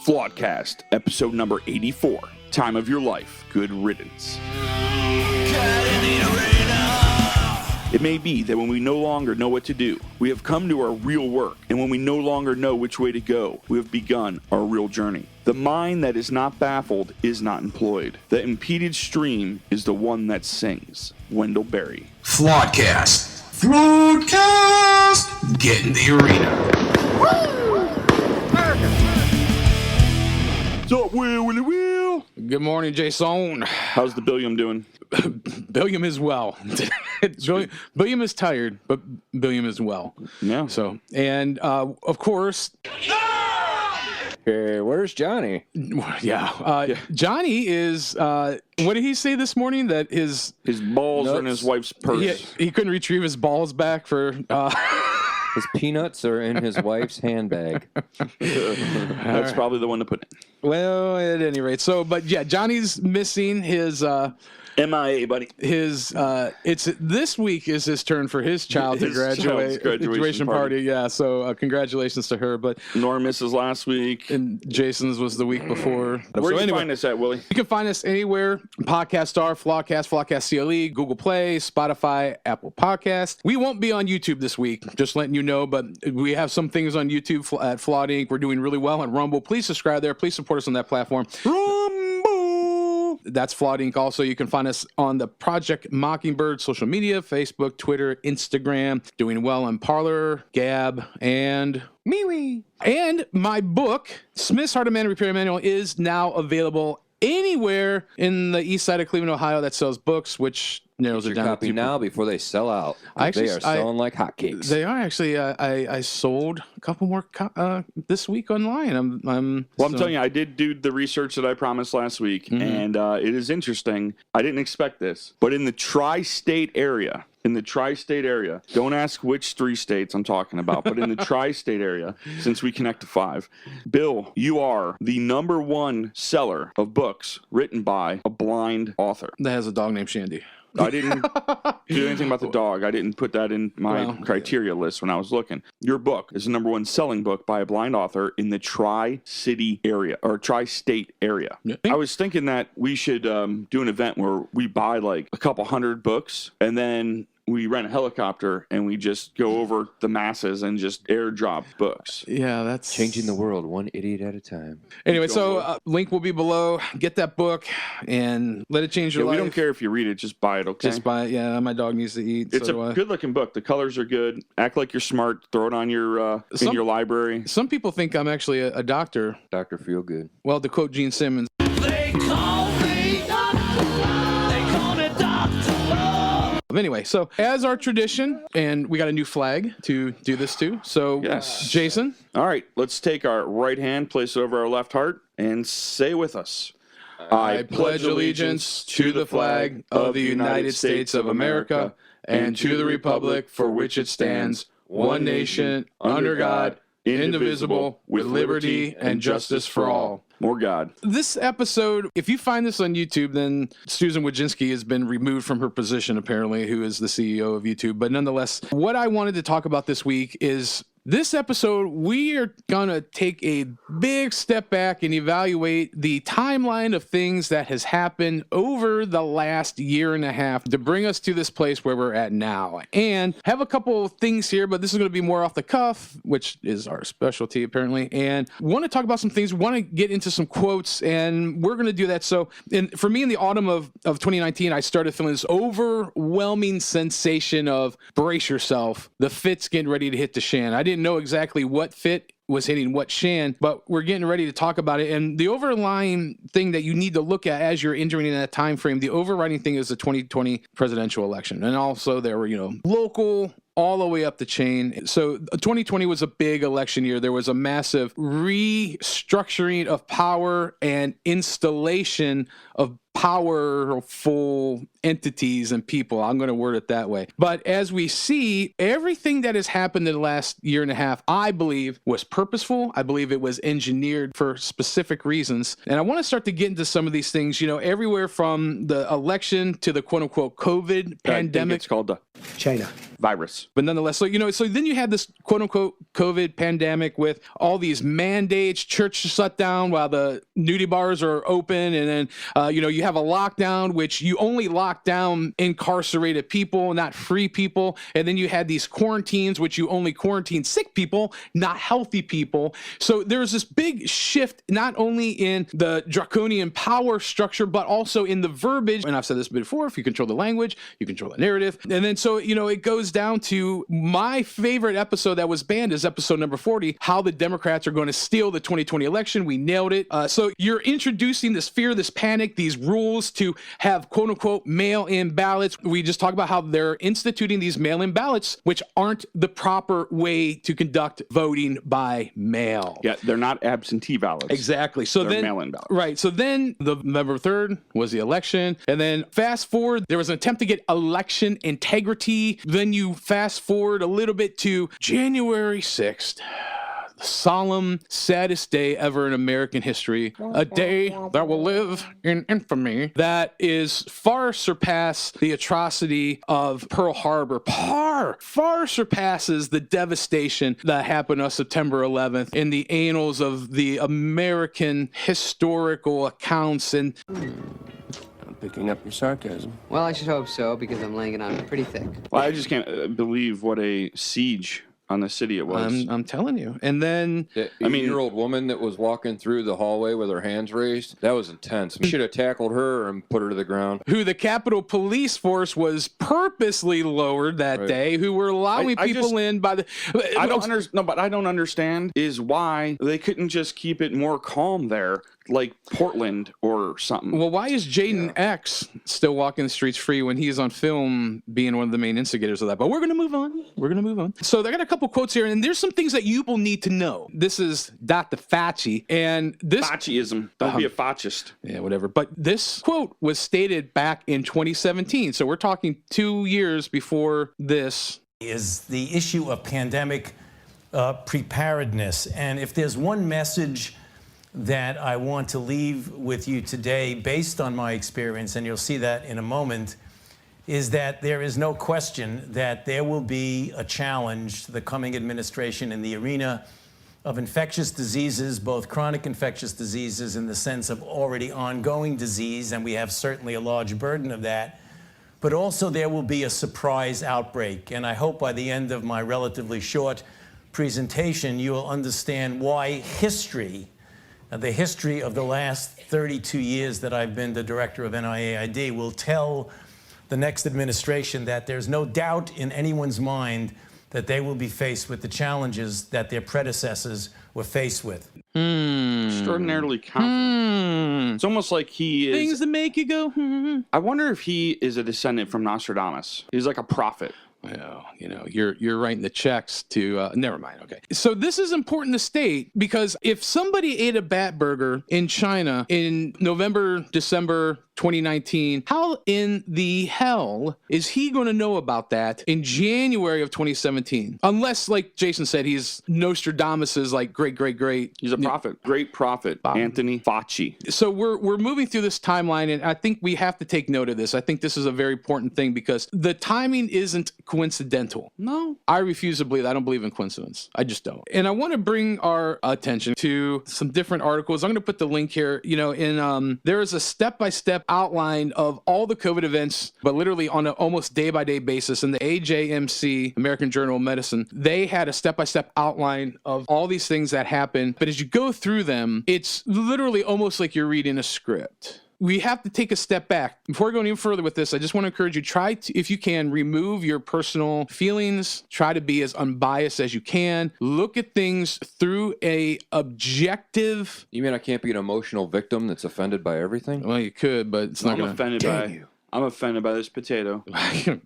Flawedcast, episode number 84. Time of your life. Good riddance. It may be that when we no longer know what to do, we have come to our real work, and when we no longer know which way to go, we have begun our real journey. The mind that is not baffled is not employed. The impeded stream is the one that sings. Wendell Berry. Flawedcast. Flawedcast. Get in the arena. Woo! What's up, Will? Good morning, Jason. How's the Billiam doing? Billiam is well. Billiam is tired, but Billiam is well. Yeah. So, and of course, Hey, where's Johnny? yeah. Johnny is. What did he say this morning? That his balls are in his wife's purse. He couldn't retrieve his balls back for. His peanuts are in his wife's handbag. That's probably the one to put in. Well, at any rate, but yeah, Johnny's missing his. MIA, buddy. It's this week is his turn for his child to graduate. Graduation party. Yeah, so congratulations to her. But Norm misses last week. And Jason's was the week before. Where do you find us at, Willie? You can find us anywhere. Podcast Star, Flawedcast, Flawedcast CLE, Google Play, Spotify, Apple Podcasts. We won't be on YouTube this week, just letting you know, but we have some things on YouTube at Flawed Inc. We're doing really well on Rumble. Please subscribe there. Please support us on that platform. That's Flawed Inc. Also, you can find us on the Project Mockingbird social media, Facebook, Twitter, Instagram, doing well on Parler, Gab, and MeWe. And my book, Smith's Heart of Man Repair Manual, is now available anywhere in the east side of Cleveland, Ohio that sells books, which narrows it down. Copy now before they sell out. They are selling like hotcakes. They are actually. I sold a couple more this week online. I'm telling you, I did do the research that I promised last week, and it is interesting. I didn't expect this, but in the tri-state area. Don't ask which 3 states I'm talking about, but in the tri-state area, since we connect to 5, Bill, you are the #1 seller of books written by a blind author. That has a dog named Shandy. I didn't do anything about the dog. I didn't put that in my criteria list when I was looking. Your book is the #1 selling book by a blind author in the tri-city area or tri-state area. Yeah. I was thinking that we should do an event where we buy like a couple hundred books and then we rent a helicopter and we just go over the masses and just airdrop books. Yeah, that's changing the world one idiot at a time. Anyway, so link will be below. Get that book and let it change your life. We don't care if you read it. Just buy it, okay? Just buy it. Yeah, my dog needs to eat. It's a good-looking book. The colors are good. Act like you're smart. Throw it on your in your library. Some people think I'm actually a doctor. Dr. Feelgood. Well, to quote Gene Simmons. They call me doctor. They call me doctor. Anyway, so as our tradition, and we got a new flag to do this to. So, yes. Jason. All right, let's take our right hand, place it over our left heart, and say with us. I pledge allegiance to the flag of the United States of America and to the republic for which it stands, one nation, under God, indivisible, with liberty and justice for all. More God. This episode, if you find this on YouTube, then Susan Wojcinski has been removed from her position, apparently, who is the CEO of YouTube. But nonetheless, what I wanted to talk about this week is this episode, we are going to take a big step back and evaluate the timeline of things that has happened over the last year and a half to bring us to this place where we're at now. And have a couple of things here, but this is going to be more off the cuff, which is our specialty, apparently. And want to talk about some things. We want to get into some quotes, and we're going to do that. So for me, in the autumn of 2019, I started feeling this overwhelming sensation of brace yourself. The fit's getting ready to hit the shan. I didn't know exactly what fit was hitting what shan, but we're getting ready to talk about it. And the overlying thing that you need to look at as you're entering in that time frame, the overriding thing is the 2020 presidential election. And also there were, local all the way up the chain. So 2020 was a big election year. There was a massive restructuring of power and installation of powerful entities and people. I'm going to word it that way. But as we see, everything that has happened in the last year and a half, I believe, was purposeful. I believe it was engineered for specific reasons. And I want to start to get into some of these things, everywhere from the election to the quote-unquote COVID pandemic. It's called the China. virus. But nonetheless, so then you had this quote unquote COVID pandemic with all these mandates, church shut down while the nudie bars are open. And then, you have a lockdown, which you only lock down incarcerated people, not free people. And then you had these quarantines, which you only quarantine sick people, not healthy people. So there's this big shift, not only in the draconian power structure, but also in the verbiage. And I've said this before, if you control the language, you control the narrative. And then so, it goes down to my favorite episode that was banned is episode number 40, how the Democrats are going to steal the 2020 election. We nailed it. So you're introducing this fear, this panic, these rules to have quote unquote mail-in ballots. We just talked about how they're instituting these mail-in ballots, which aren't the proper way to conduct voting by mail. Yeah, they're not absentee ballots. Exactly. So they're then, mail-in ballots. Right. So then the November 3rd was the election. And then fast forward, there was an attempt to get election integrity. Then you fast forward a little bit to January 6th. Solemn, saddest day ever in American history. A day that will live in infamy that is far surpass the atrocity of Pearl Harbor. Far surpasses the devastation that happened on September 11th in the annals of the American historical accounts. And I'm picking up your sarcasm. Well, I should hope so, because I'm laying it on pretty thick. Well, I just can't believe what a siege on the city it was. I'm telling you. And then The 80-year-old woman that was walking through the hallway with her hands raised, that was intense. We should have tackled her and put her to the ground. who the Capitol Police Force was purposely lowered that day, who were allowing people in by the... I don't understand is why they couldn't just keep it more calm there, like Portland or something. Well, why is Jaden X still walking the streets free when he's on film being one of the main instigators of that? But we're going to move on. So I got a couple quotes here, and there's some things that you will need to know. This is Dr. Fauci, and this... Fauciism. Don't be a Faucist. Yeah, whatever. But this quote was stated back in 2017, so we're talking 2 years before this. Is the issue of pandemic preparedness. And if there's one message that I want to leave with you today, based on my experience, and you'll see that in a moment, is that there is no question that there will be a challenge to the coming administration in the arena of infectious diseases, both chronic infectious diseases in the sense of already ongoing disease, and we have certainly a large burden of that, but also there will be a surprise outbreak. And I hope by the end of my relatively short presentation, you will understand why history, the history of the last 32 years that I've been the director of NIAID, will tell the next administration that there's no doubt in anyone's mind that they will be faced with the challenges that their predecessors were faced with. Extraordinarily confident. It's almost like he is... Things that make you go, I wonder if he is a descendant from Nostradamus. He's like a prophet. Well, you're writing the checks to, never mind, okay. So this is important to state, because if somebody ate a bat burger in China in November, December 2019, how in the hell is he going to know about that in January of 2017? Unless, like Jason said, he's Nostradamus's like great. He's a prophet. Great prophet. Anthony Fauci. So we're moving through this timeline, and I think we have to take note of this. I think this is a very important thing, because the timing isn't coincidental. No, I refuse to believe that. I don't believe in coincidence. I just don't. And I want to bring our attention to some different articles. I'm going to put the link here. There is a step-by-step outline of all the COVID events, but literally on an almost day-by-day basis. In the AJMC, American Journal of Medicine, they had a step-by-step outline of all these things that happen. But as you go through them, it's literally almost like you're reading a script. We have to take a step back. Before going any further with this, I just want to encourage you, try to, if you can, remove your personal feelings. Try to be as unbiased as you can. Look at things through a objective... You mean I can't be an emotional victim that's offended by everything? Well, you could, but it's not going to... I'm offended by this potato.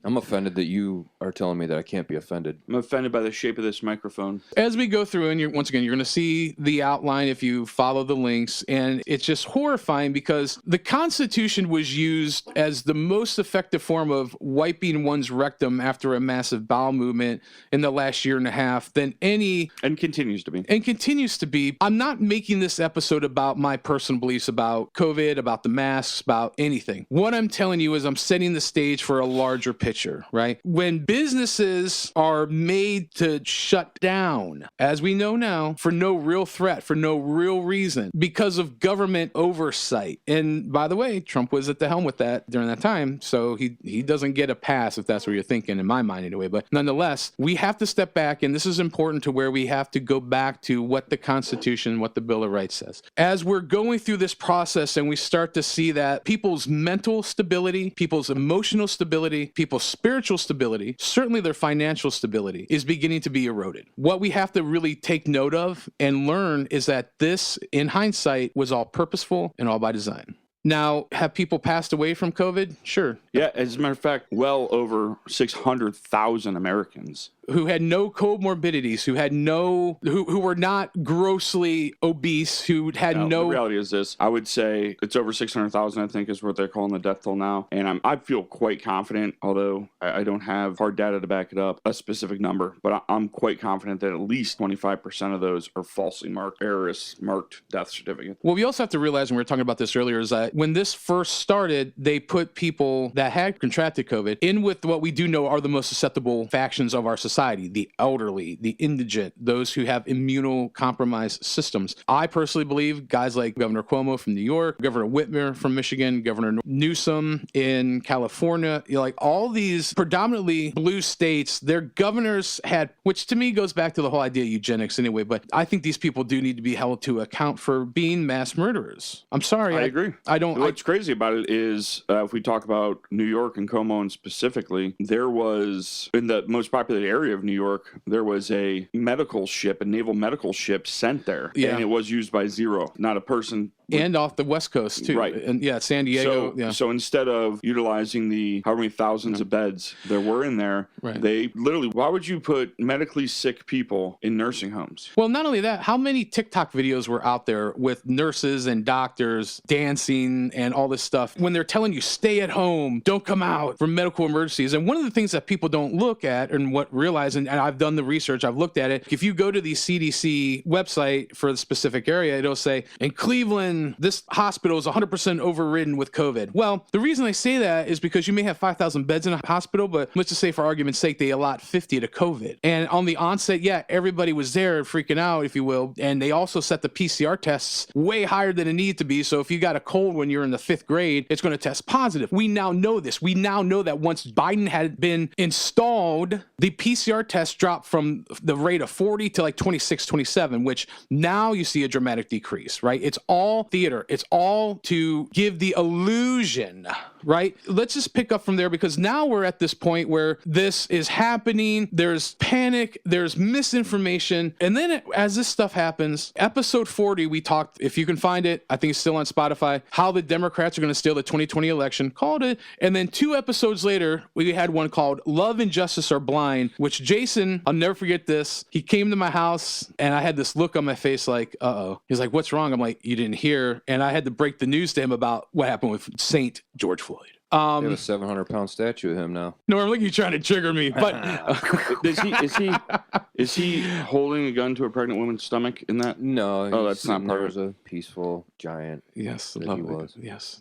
I'm offended that you are telling me that I can't be offended. I'm offended by the shape of this microphone. As we go through, and once again, you're going to see the outline if you follow the links, and it's just horrifying, because the Constitution was used as the most effective form of wiping one's rectum after a massive bowel movement in the last year and a half than any... And continues to be. And continues to be. I'm not making this episode about my personal beliefs about COVID, about the masks, about anything. What I'm telling you is I'm setting the stage for a larger picture, right? When businesses are made to shut down, as we know now, for no real threat, for no real reason, because of government oversight. And by the way, Trump was at the helm with that during that time, so he doesn't get a pass if that's what you're thinking, in my mind anyway. But nonetheless, we have to step back, and this is important to where we have to go back to what the Constitution, what the Bill of Rights says. As we're going through this process and we start to see that people's mental stability, people's emotional stability, people's spiritual stability, certainly their financial stability is beginning to be eroded. What we have to really take note of and learn is that this, in hindsight, was all purposeful and all by design. Now, have people passed away from COVID? Sure. Yeah, as a matter of fact, well over 600,000 Americans who had no comorbidities, who were not grossly obese, who had no. The reality is this: I would say it's over 600,000. I think is what they're calling the death toll now, and I feel quite confident, although I don't have hard data to back it up, a specific number, but I'm quite confident that at least 25% of those are falsely marked, errors marked death certificate. Well, we also have to realize, and we were talking about this earlier, is that when this first started, they put people that had contracted COVID in with what we do know are the most susceptible factions of our society. The elderly, the indigent, those who have immunocompromised systems. I personally believe guys like Governor Cuomo from New York, Governor Whitmer from Michigan, Governor Newsom in California, like all these predominantly blue states, their governors had, which to me goes back to the whole idea of eugenics anyway, but I think these people do need to be held to account for being mass murderers. I'm sorry. I agree. What's crazy about it is if we talk about New York and Cuomo and specifically, there was, in the most populated area of New York, there was a medical ship, a naval medical ship sent there, and it was used by zero, not a person. And off the West Coast too, right? And San Diego. So instead of utilizing the however many thousands of beds there were in there, they literally. Why would you put medically sick people in nursing homes? Well, not only that, how many TikTok videos were out there with nurses and doctors dancing and all this stuff when they're telling you stay at home, don't come out for medical emergencies? And one of the things that people don't look at and what realize, and I've done the research, I've looked at it. If you go to the CDC website for the specific area, it'll say in Cleveland, this hospital is 100% overridden with COVID. Well, the reason I say that is because you may have 5,000 beds in a hospital, but let's just say for argument's sake, they allot 50 to COVID. And on the onset, everybody was there freaking out, if you will. And they also set the PCR tests way higher than it needed to be. So if you got a cold when you're in the 5th grade, it's going to test positive. We now know this. We now know that once Biden had been installed, the PCR test dropped from the rate of 40 to like 26, 27, which now you see a dramatic decrease, right? It's all theater. It's all to give the illusion, right? Let's just pick up from there because now we're at this point where this is happening. There's panic. There's misinformation. And then as this stuff happens, episode 40, we talked, if you can find it, I think it's still on Spotify, how the Democrats are going to steal the 2020 election, called it. And then 2 episodes later, we had one called Love and Justice Are Blind, which Jason, I'll never forget this. He came to my house and I had this look on my face like, uh-oh. He's like, what's wrong? I'm like, you didn't hear. And I had to break the news to him about what happened with Saint George Floyd. They have a 700-pound statue of him now. No, I'm looking, you trying to trigger me. But is he holding a gun to a pregnant woman's stomach in that? No. That's not part of it. A peaceful giant. Yes, love it. Yes.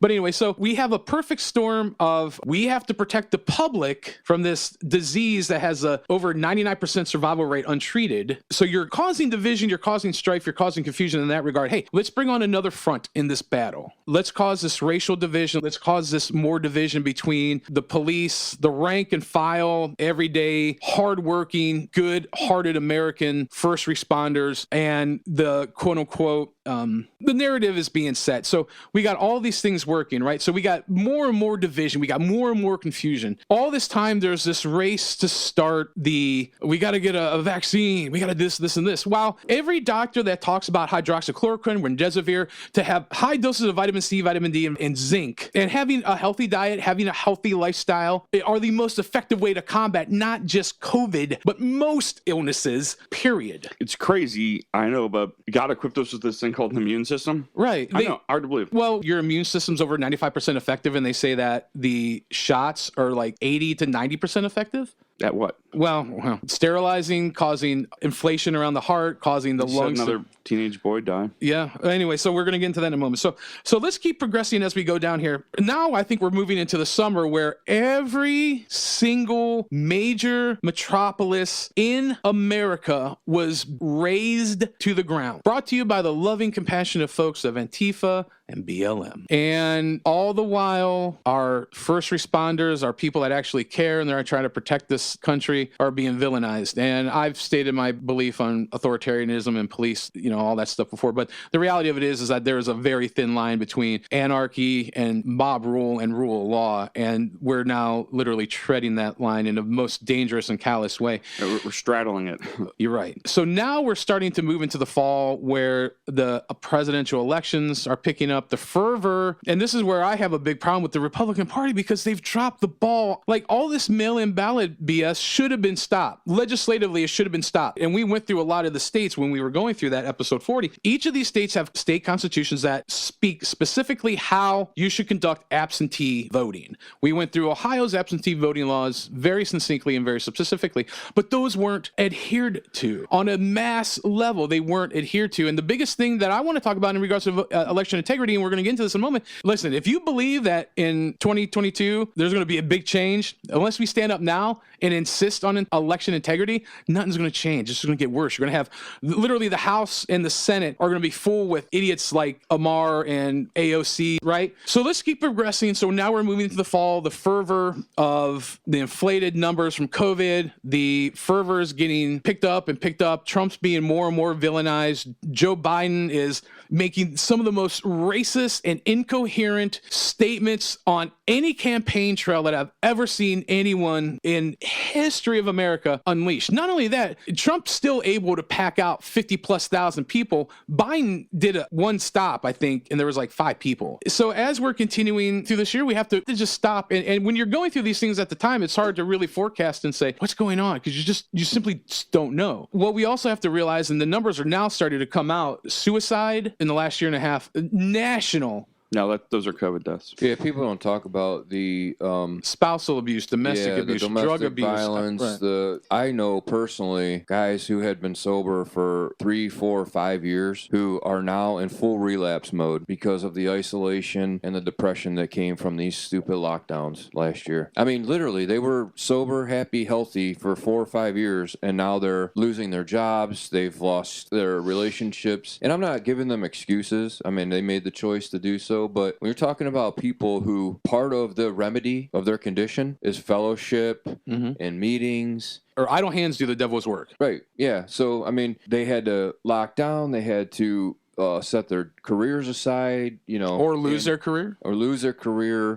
But anyway, so we have a perfect storm of we have to protect the public from this disease that has a over 99% survival rate untreated. So you're causing division, you're causing strife, you're causing confusion in that regard. Hey, let's bring on another front in this battle. Let's cause this racial division. Let's cause this more division between the police, the rank and file, everyday, hardworking, good-hearted American first responders, and the quote-unquote the narrative is being set. So we got all these things working, right? So we got more and more division. We got more and more confusion. All this time, there's this race to start we got to get a vaccine. We got to this, and this. While every doctor that talks about hydroxychloroquine, remdesivir, to have high doses of vitamin C, vitamin D, and zinc, and having a healthy diet, having a healthy lifestyle are the most effective way to combat not just COVID, but most illnesses, period. It's crazy, I know, but you got to equip us with this thing called an immune system. Right. I know, hard to believe. Well, your immune system's over 95% effective, and they say that the shots are like 80 to 90% effective. At what? Well, sterilizing, causing inflation around the heart, causing the lungs. Another teenage boy die. Yeah. Anyway, so we're going to get into that in a moment. So let's keep progressing as we go down here. Now I think we're moving into the summer where every single major metropolis in America was razed to the ground. Brought to you by the loving, compassionate folks of Antifa and BLM. And all the while, our first responders, our people that actually care and they're trying to protect this country, are being villainized. And I've stated my belief on authoritarianism and police, all that stuff before. But the reality of it is that there is a very thin line between anarchy and mob rule and rule of law. And we're now literally treading that line in the most dangerous and callous way. We're straddling it. You're right. So now we're starting to move into the fall where the presidential elections are picking up. The fervor, and this is where I have a big problem with the Republican Party because they've dropped the ball. Like all this mail-in ballot BS should have been stopped. Legislatively, it should have been stopped. And we went through a lot of the states when we were going through that episode 40. Each of these states have state constitutions that speak specifically how you should conduct absentee voting. We went through Ohio's absentee voting laws very succinctly and very specifically, but those weren't adhered to. On a mass level, they weren't adhered to. And the biggest thing that I want to talk about in regards to election integrity, and we're going to get into this in a moment. Listen, if you believe that in 2022 there's going to be a big change, unless we stand up now and insist on election integrity, nothing's going to change. It's just going to get worse. You're going to have literally the House and the Senate are going to be full with idiots like Amar and AOC, right? So let's keep progressing. So now we're moving into the fall, the fervor of the inflated numbers from COVID, the fervor is getting picked up. Trump's being more and more villainized. Joe Biden is making some of the most racist and incoherent statements on any campaign trail that I've ever seen anyone in history of America unleash. Not only that, Trump's still able to pack out 50,000+ people. Biden did one stop, I think, and there was like 5 people. So as we're continuing through this year, we have to just stop. And when you're going through these things at the time, it's hard to really forecast and say, what's going on? Because you simply just don't know. What we also have to realize, and the numbers are now starting to come out, suicide in the last year and a half, national. No, those are COVID deaths. Yeah, people don't talk about the spousal abuse, domestic abuse, the domestic drug abuse, violence. Right. I know personally guys who had been sober for 3, 4, 5 years who are now in full relapse mode because of the isolation and the depression that came from these stupid lockdowns last year. I mean, literally, they were sober, happy, healthy for 4 or 5 years, and now they're losing their jobs. They've lost their relationships, and I'm not giving them excuses. I mean, they made the choice to do so. But when you're talking about people who part of the remedy of their condition is fellowship and meetings. Or idle hands do the devil's work. Right. Yeah. So, I mean, they had to lock down. They had to set their careers aside, or lose their career,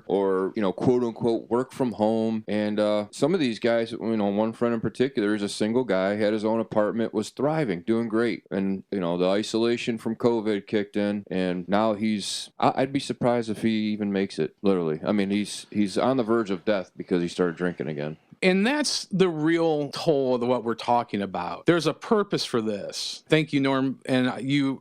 or quote unquote work from home. And some of these guys, one friend in particular is a single guy, had his own apartment, was thriving, doing great, and the isolation from COVID kicked in, and now I'd be surprised if he even makes it. Literally, I mean, he's on the verge of death because he started drinking again. And that's the real toll of what we're talking about. There's a purpose for this. Thank you, Norm. And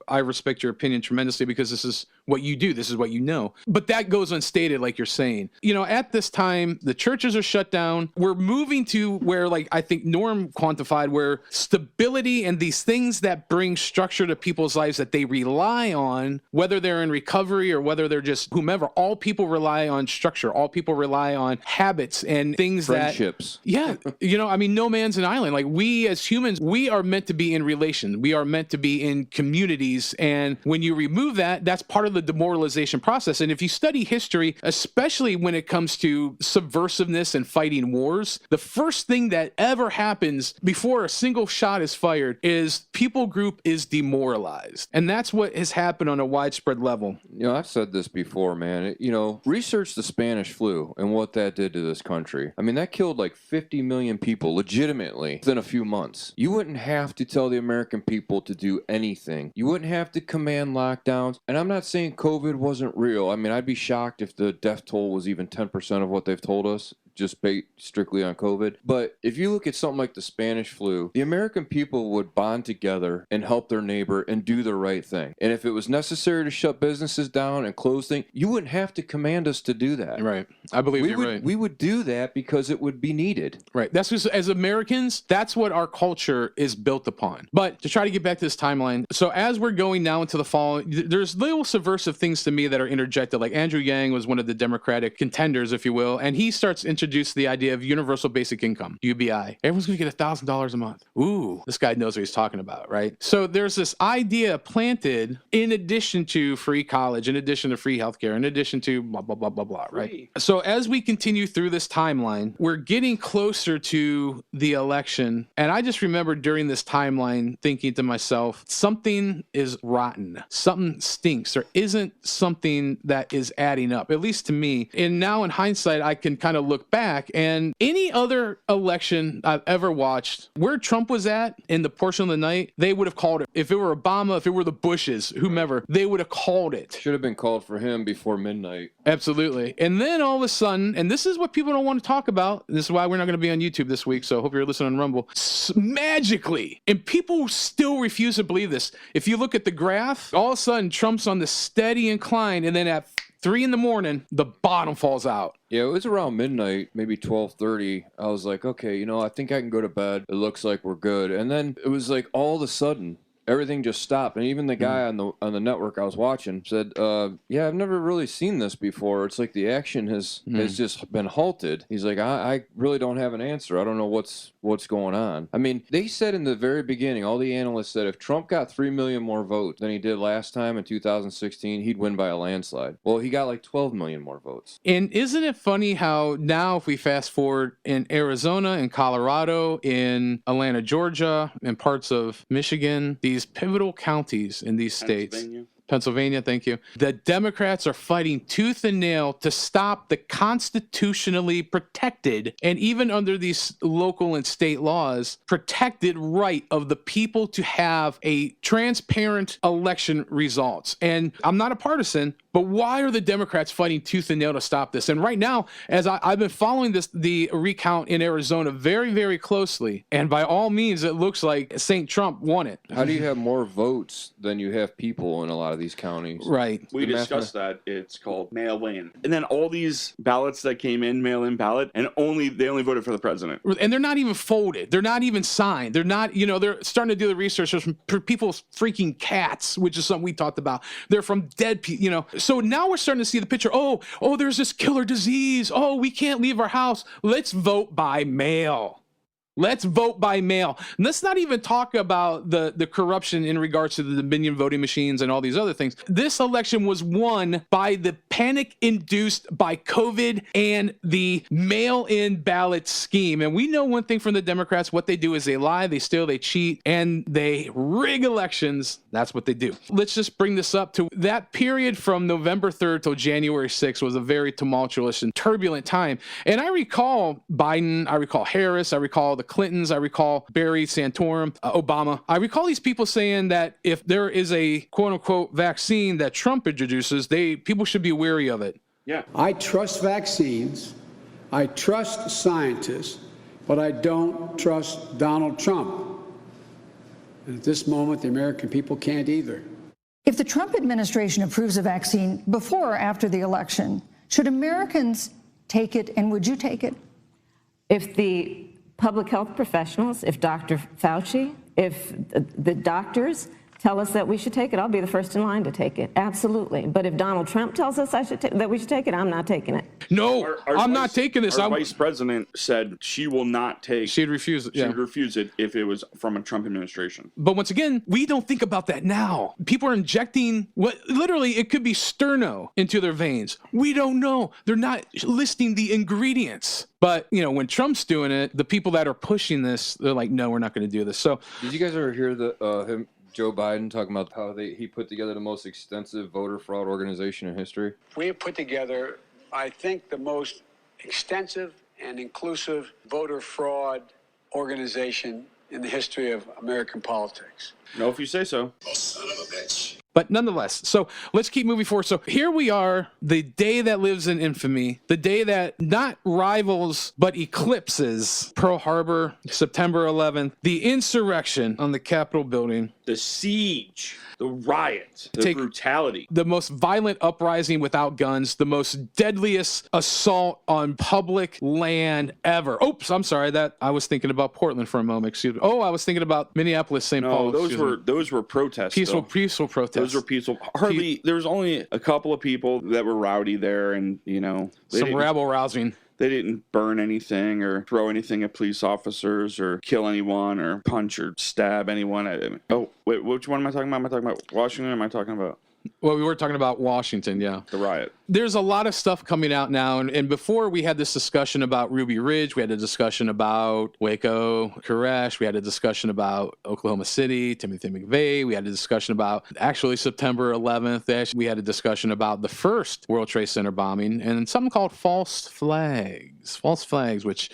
I respect your opinion tremendously because this is what you do. This is what you know. But that goes unstated, like you're saying. At this time, the churches are shut down. We're moving to where, like I think Norm quantified, where stability and these things that bring structure to people's lives that they rely on, whether they're in recovery or whether they're just whomever, all people rely on structure. All people rely on habits and things Friendships. Yeah. No man's an island. Like we as humans, we are meant to be in relation. We are meant to be in communities. And when you remove that, that's part of the demoralization process. And if you study history, especially when it comes to subversiveness and fighting wars, the first thing that ever happens before a single shot is fired is people group is demoralized. And that's what has happened on a widespread level. I've said this before, man. Research the Spanish flu and what that did to this country. I mean, that killed like 50 million people legitimately within a few months. You wouldn't have to tell the American people to do anything. You wouldn't have to command lockdowns. And I'm not saying COVID wasn't real. I mean, I'd be shocked if the death toll was even 10% of what they've told us. just based strictly on COVID. But if you look at something like the Spanish flu, the American people would bond together and help their neighbor and do the right thing. And if it was necessary to shut businesses down and close things, you wouldn't have to command us to do that. Right. I believe you're right. We would do that because it would be needed. Right. That's just, as Americans, that's what our culture is built upon. But to try to get back to this timeline, so as we're going now into the fall, there's little subversive things to me that are interjected. Like Andrew Yang was one of the Democratic contenders, if you will, and he starts to introduce the idea of universal basic income, UBI. Everyone's going to get $1,000 a month. Ooh, this guy knows what he's talking about, right? So there's this idea planted in addition to free college, in addition to free healthcare, in addition to blah, blah, blah, blah, blah, right? So as we continue through this timeline, we're getting closer to the election. And I just remember during this timeline thinking to myself, something is rotten. Something stinks. There isn't something that is adding up, at least to me. And now in hindsight, I can kind of look back, and any other election I've ever watched, where Trump was at in the portion of the night, they would have called it. If it were Obama, if it were the Bushes, whomever, they would have called it. Should have been called for him before midnight. Absolutely. And then all of a sudden, and this is what people don't want to talk about, this is why we're not going to be on YouTube this week, so I hope you're listening on Rumble, magically, and people still refuse to believe this, if you look at the graph, all of a sudden Trump's on the steady incline, and then at 3 a.m, the bottom falls out. Yeah, it was around midnight, maybe 12:30. I was like, okay, I think I can go to bed. It looks like we're good. And then it was like all of a sudden, everything just stopped. And even the guy on the network I was watching said, yeah, I've never really seen this before. It's like the action has just been halted. He's like, I really don't have an answer. I don't know what's going on. I mean, they said in the very beginning, all the analysts said if Trump got 3 million more votes than he did last time in 2016, he'd win by a landslide. Well, he got like 12 million more votes. And isn't it funny how now if we fast forward in Arizona, in Colorado, in Atlanta, Georgia, and parts of Michigan, these pivotal counties in these states, Pennsylvania, thank you. The Democrats are fighting tooth and nail to stop the constitutionally protected, and even under these local and state laws, protected right of the people to have a transparent election results. And I'm not a partisan, but why are the Democrats fighting tooth and nail to stop this? And right now, as I've been following the recount in Arizona very, very closely, and by all means, it looks like St. Trump won it. How do you have more votes than you have people in a lot of these counties? Right. We discussed that. It's called mail-in. And then all these ballots that came in, mail-in ballot, and they only voted for the president. And they're not even folded. They're not even signed. They're not, they're starting to do the research from people's freaking cats, which is something we talked about. They're from dead people, So now we're starting to see the picture. Oh, there's this killer disease. Oh, we can't leave our house. Let's vote by mail. Let's vote by mail. And let's not even talk about the corruption in regards to the Dominion voting machines and all these other things. This election was won by the panic induced by COVID and the mail-in ballot scheme. And we know one thing from the Democrats, what they do is they lie, they steal, they cheat, and they rig elections. That's what they do. Let's just bring this up to that period from November 3rd till January 6th was a very tumultuous and turbulent time. And I recall Biden, I recall Harris, I recall the Clintons, I recall Barry Santorum, Obama. I recall these people saying that if there is a quote-unquote vaccine that Trump introduces, people should be wary of it. Yeah. I trust vaccines, I trust scientists, but I don't trust Donald Trump. And at this moment, the American people can't either. If the Trump administration approves a vaccine before or after the election, should Americans take it, and would you take it? If the public health professionals, if Dr. Fauci, if the doctors tell us that we should take it, I'll be the first in line to take it. Absolutely. But if Donald Trump tells us that we should take it, I'm not taking it. No, I'm not taking this. Our vice president said she will not take. She'd refuse it. She'd refuse it if it was from a Trump administration. But once again, we don't think about that now. People are injecting literally it could be sterno into their veins. We don't know. They're not listing the ingredients. But, when Trump's doing it, the people that are pushing this, they're like, no, we're not going to do this. So did you guys ever hear Joe Biden talking about how he put together the most extensive voter fraud organization in history? We have put together, I think, the most extensive and inclusive voter fraud organization in the history of American politics. No, if you say so. Oh, son of a bitch. But nonetheless, so let's keep moving forward. So here we are, the day that lives in infamy, the day that not rivals but eclipses Pearl Harbor, September 11th, the insurrection on the Capitol building, the siege, the riot, the brutality, the most violent uprising without guns, the most deadliest assault on public land ever. Oops, I'm sorry, that I was thinking about Portland for a moment. Excuse me. Oh, I was thinking about Minneapolis, St. Paul. Those were protests. Peaceful protests. Those were peaceful. Hardly. There was only a couple of people that were rowdy there, and some rabble rousing. They didn't burn anything or throw anything at police officers or kill anyone or punch or stab anyone. Oh, wait, which one am I talking about? Am I talking about Washington or am I talking about? Well, we were talking about Washington, yeah. The riot. There's a lot of stuff coming out now. And before we had this discussion about Ruby Ridge, we had a discussion about Waco, Koresh. We had a discussion about Oklahoma City, Timothy McVeigh. We had a discussion about actually September 11th. We had a discussion about the first World Trade Center bombing and something called false flags. False flags, which,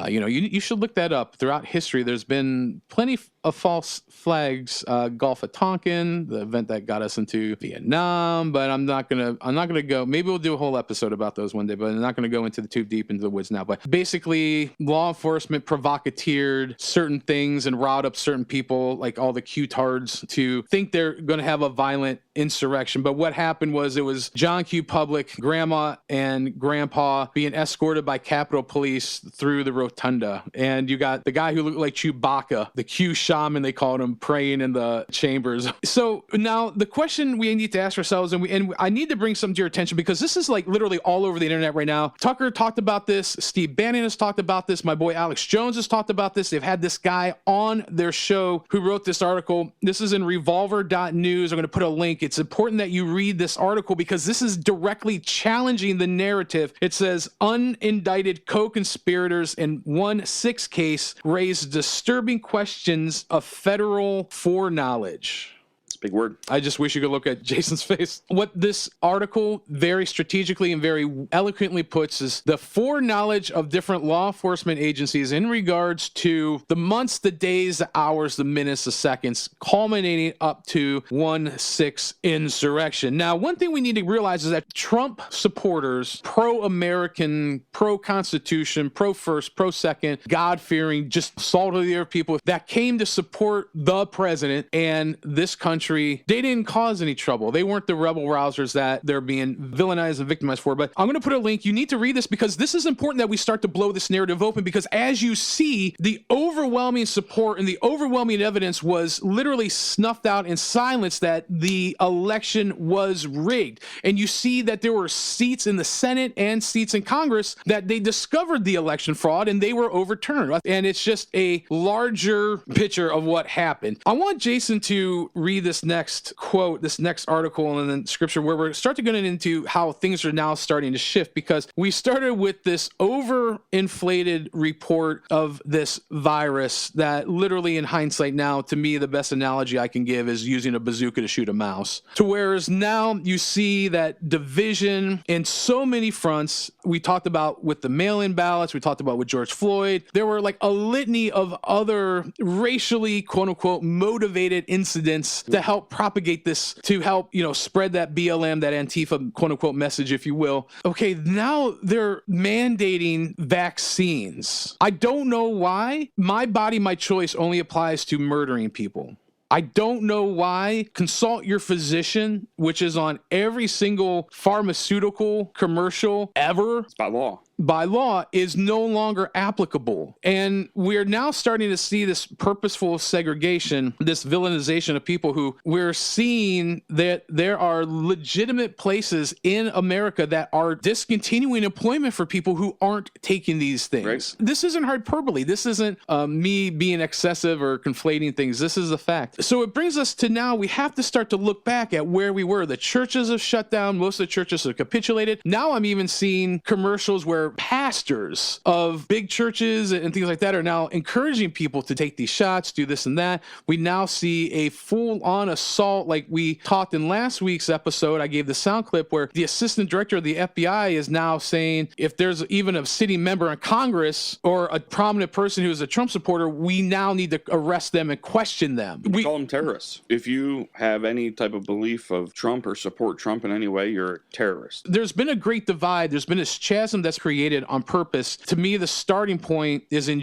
you should look that up. Throughout history, there's been plenty of false flags. Gulf of Tonkin, the event that got us into Vietnam, but I'm not gonna go. Maybe we'll do a whole episode about those one day, but I'm not gonna go too deep into the woods now. But basically, law enforcement provocateered certain things and riled up certain people, like all the Q-tards, to think they're gonna have a violent insurrection. But what happened was it was John Q. Public, Grandma, and Grandpa being escorted by Capitol Police through the rotunda, and you got the guy who looked like Chewbacca, the Q shaman they called him, praying in the chambers. So now the question we need to ask ourselves, and I need to bring something to your attention because this is like literally all over the internet right now. Tucker talked about this. Steve Bannon has talked about this. My boy Alex Jones has talked about this. They've had this guy on their show who wrote this article. This is in revolver.news. I'm going to put a link. It's important that you read this article because this is directly challenging the narrative. It says unindicted co-conspirators in 1-6 case raised disturbing questions of federal foreknowledge. Big word. I just wish you could look at Jason's face. What this article very strategically and very eloquently puts is the foreknowledge of different law enforcement agencies in regards to the months, the days, the hours, the minutes, the seconds, culminating up to 1-6 insurrection. Now, one thing we need to realize is that Trump supporters, pro-American, pro-Constitution, pro-first, pro-second, God-fearing, just salt of the earth people that came to support the president and this country, they didn't cause any trouble. They weren't the rebel rousers that they're being villainized and victimized for. But I'm going to put a link. You need to read this because this is important that we start to blow this narrative open, because as you see, the overwhelming support and the overwhelming evidence was literally snuffed out and silenced that the election was rigged. And you see that there were seats in the Senate and seats in Congress that they discovered the election fraud and they were overturned. And it's just a larger picture of what happened. I want Jason to read this next quote, this next article, and then scripture where we're starting to get into how things are now starting to shift, because we started with this overinflated report of this virus that literally in hindsight now, to me, the best analogy I can give is using a bazooka to shoot a mouse. To whereas now you see that division in so many fronts. We talked about with the mail-in ballots, we talked about with George Floyd. There were like a litany of other racially, quote unquote, motivated incidents to help propagate this, to help, spread that BLM, that Antifa, quote unquote, message, if you will. Okay, now they're mandating vaccines. I don't know why. My body, my choice only applies to murdering people. I don't know why. Consult your physician, which is on every single pharmaceutical commercial ever. It's by law. By law is no longer applicable. And we're now starting to see this purposeful segregation, this villainization of people who we're seeing that there are legitimate places in America that are discontinuing employment for people who aren't taking these things. Right. This isn't hyperbole. This isn't me being excessive or conflating things. This is a fact. So it brings us to now we have to start to look back at where we were. The churches have shut down. Most of the churches have capitulated. Now I'm even seeing commercials where where pastors of big churches and things like that are now encouraging people to take these shots, do this and that. We now see a full-on assault, like we talked in last week's episode. I gave the sound clip where the assistant director of the FBI is now saying if there's even a sitting member in Congress or a prominent person who is a Trump supporter, we now need to arrest them and question them. We call them terrorists. If you have any type of belief of Trump or support Trump in any way, you're a terrorist. There's been a great divide. There's been this chasm that's created on purpose. To me, the starting point is in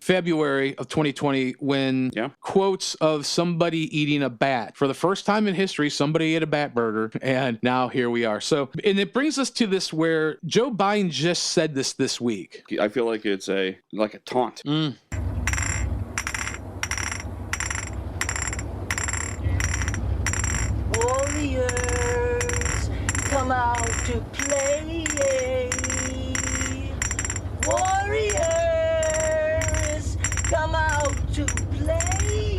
February of 2020, when quotes of somebody eating a bat. For the first time in history, somebody ate a bat burger, and now here we are. So, and it brings us to this where Joe Biden just said this week. I feel like it's like a taunt. Warriors, come out to play. Warriors, come out to play.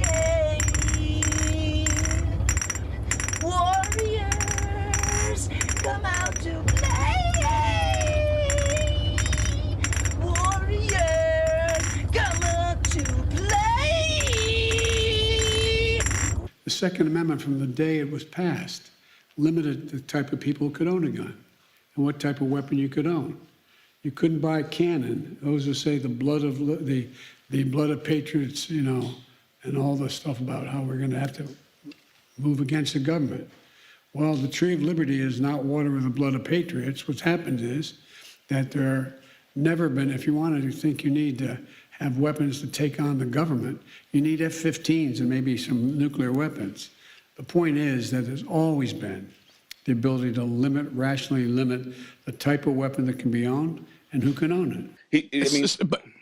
Warriors, come out to play. Warriors, come out to play. The Second Amendment, from the day it was passed, limited the type of people who could own a gun and what type of weapon you could own. You couldn't buy a cannon. Those who say the blood of patriots, you know, and all the stuff about how we're going to have to move against the government. Well, the tree of liberty is not water with the blood of patriots. What's happened is that there never been, if you wanted to think you need to have weapons to take on the government, you need F-15s and maybe some nuclear weapons. The point is that there's always been the ability to rationally limit the type of weapon that can be owned and who can own it.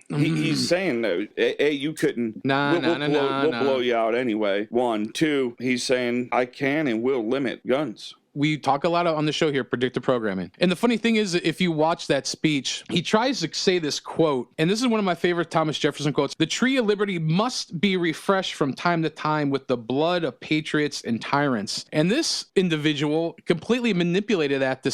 He's saying that you couldn't. We'll blow you out anyway. 1, 2. He's saying I can and will limit guns. We talk a lot on the show here, predictive programming. And the funny thing is, if you watch that speech, he tries to say this quote, and this is one of my favorite Thomas Jefferson quotes: "The tree of liberty must be refreshed from time to time with the blood of patriots and tyrants." And this individual completely manipulated that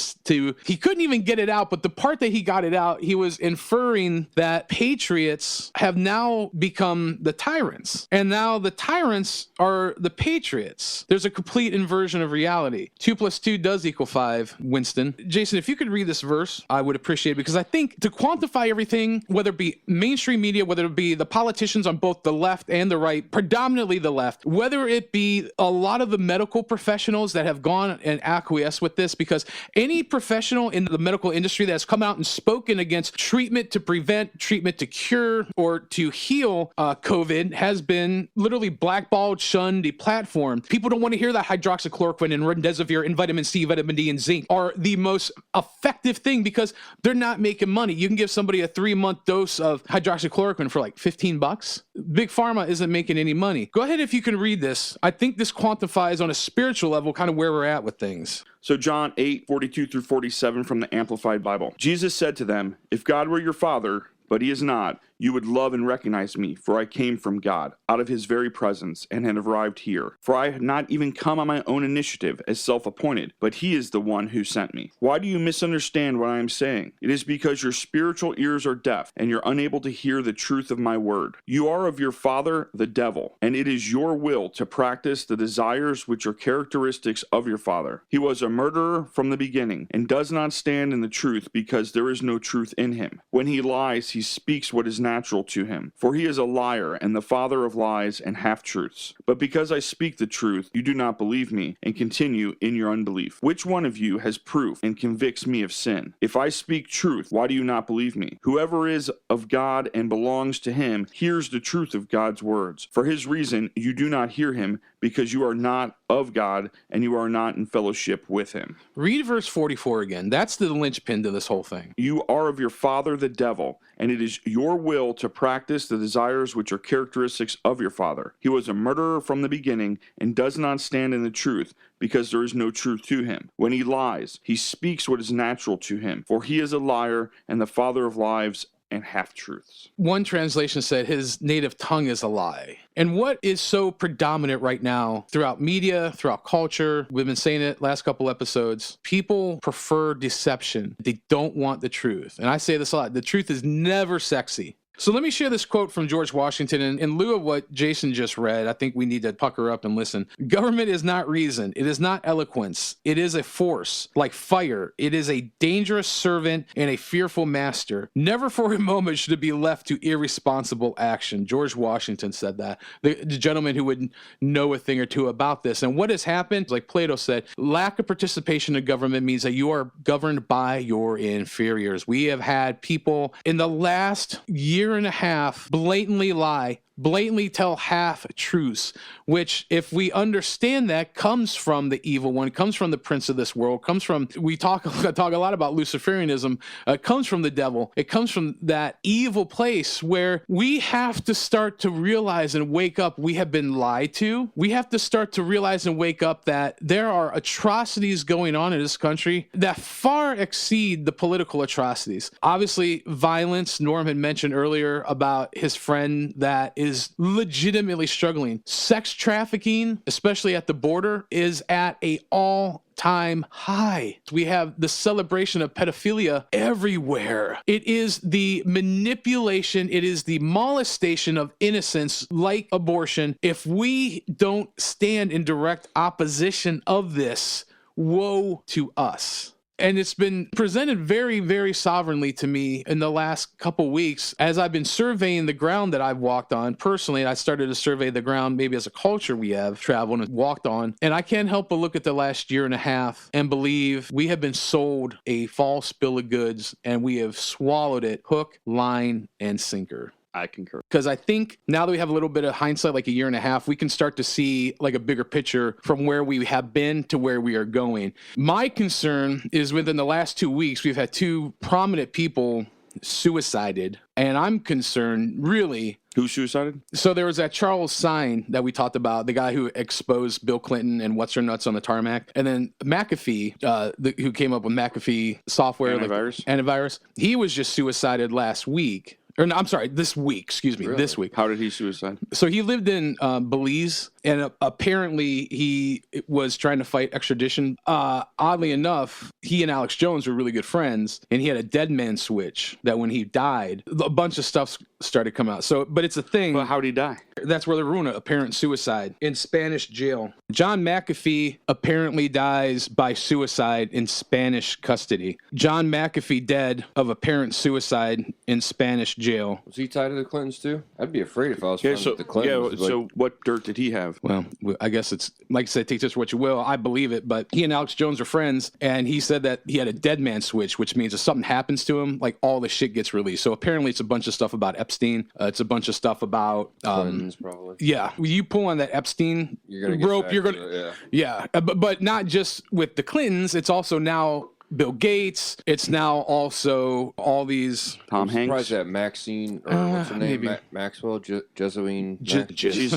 he couldn't even get it out, but the part that he got it out, he was inferring that patriots have now become the tyrants. And now the tyrants are the patriots. There's a complete inversion of reality. 2 + 2 does equal 5, Winston. Jason, if you could read this verse, I would appreciate it, because I think to quantify everything, whether it be mainstream media, whether it be the politicians on both the left and the right, predominantly the left, whether it be a lot of the medical professionals that have gone and acquiesced with this, because any professional in the medical industry that has come out and spoken against treatment to prevent, treatment to cure, or to heal COVID has been literally blackballed, shunned, deplatformed. People don't want to hear that hydroxychloroquine and remdesivir and vitamin C, vitamin D, and zinc are the most effective thing, because they're not making money. You can give somebody a 3-month dose of hydroxychloroquine for like $15. Big Pharma isn't making any money. Go ahead if you can read this. I think this quantifies on a spiritual level kind of where we're at with things. So John 8:42-47 from the Amplified Bible. Jesus said to them, "If God were your father, but he is not, you would love and recognize me, for I came from God, out of his very presence, and have arrived here. For I had not even come on my own initiative as self-appointed, but he is the one who sent me. Why do you misunderstand what I am saying? It is because your spiritual ears are deaf, and you're unable to hear the truth of my word. You are of your father, the devil, and it is your will to practice the desires which are characteristics of your father. He was a murderer from the beginning, and does not stand in the truth, because there is no truth in him. When he lies, he speaks what is natural to him, for he is a liar and the father of lies and half-truths. But because I speak the truth, you do not believe me, and continue in your unbelief. Which one of you has proof and convicts me of sin? If I speak truth, why do you not believe me? Whoever is of God and belongs to him hears the truth of God's words. For his reason, you do not hear him, because you are not of God, and you are not in fellowship with him." Read verse 44 again. That's the linchpin to this whole thing. "You are of your father the devil, and it is your will to practice the desires which are characteristics of your father. He was a murderer from the beginning, and does not stand in the truth, because there is no truth to him. When he lies, he speaks what is natural to him, for he is a liar and the father of lies and half-truths. One translation said his native tongue is a lie. And what is so predominant right now throughout media, throughout culture, we've been saying it last couple episodes, people prefer deception. They don't want the truth. And I say this a lot, the truth is never sexy. So let me share this quote from George Washington. In lieu of what Jason just read, I think we need to pucker up and listen. Government is not reason. It is not eloquence. It is a force, like fire. It is a dangerous servant and a fearful master. Never for a moment should it be left to irresponsible action. George Washington said that. The gentleman who would know a thing or two about this. And what has happened, like Plato said, lack of participation in government means that you are governed by your inferiors. We have had people in the last year and a half blatantly lie, blatantly tell half truths, which, if we understand that, comes from the evil one, comes from the prince of this world, comes from, we talk a lot about Luciferianism, comes from the devil. It comes from that evil place where we have to start to realize and wake up we have been lied to. We have to start to realize and wake up that there are atrocities going on in this country that far exceed the political atrocities. Obviously, violence. Norm had mentioned earlier about his friend that is legitimately struggling. Sex trafficking, especially at the border, is at an all-time high. We have the celebration of pedophilia everywhere. It is the manipulation, it is the molestation of innocence, like abortion. If we don't stand in direct opposition of this, woe to us. And it's been presented very, very sovereignly to me in the last couple weeks as I've been surveying the ground that I've walked on. Personally, I started to survey the ground maybe as a culture we have traveled and walked on. And I can't help but look at the last year and a half and believe we have been sold a false bill of goods, and we have swallowed it hook, line, and sinker. I concur. Because I think now that we have a little bit of hindsight, like a year and a half, we can start to see like a bigger picture from where we have been to where we are going. My concern is within the last 2 weeks, we've had two prominent people suicided. And I'm concerned, really. Who suicided? So there was that Charles Sign that we talked about, the guy who exposed Bill Clinton and what's her nuts on the tarmac. And then McAfee, who came up with McAfee software. Antivirus. He was just suicided last week. Or no, I'm sorry, this week, excuse me, this week. How did he suicide? So he lived in Belize, and apparently he was trying to fight extradition. Oddly enough, he and Alex Jones were really good friends, and he had a dead man switch that when he died, a bunch of stuff started coming out. So, but it's a thing. But how did he die? That's where they ruin it, apparent suicide in Spanish jail. John McAfee apparently dies by suicide in Spanish custody. John McAfee dead of apparent suicide in Spanish jail. Was he tied to the Clintons too? I'd be afraid if I was friends with the Clintons. Yeah, so what dirt did he have? Well, I guess it's, like I said, take this for what you will. I believe it, but he and Alex Jones are friends, and he said that he had a dead man switch, which means if something happens to him, like all the shit gets released. So apparently it's a bunch of stuff about Epstein. It's a bunch of stuff about... Clintons, probably. Yeah. You pull on that Epstein rope, you're going to... Yeah. But not just with the Clintons, it's also now... Bill Gates. It's now also all these... Tom Hanks. Surprised that Maxine, or what's her name? Maxwell, Jesuine.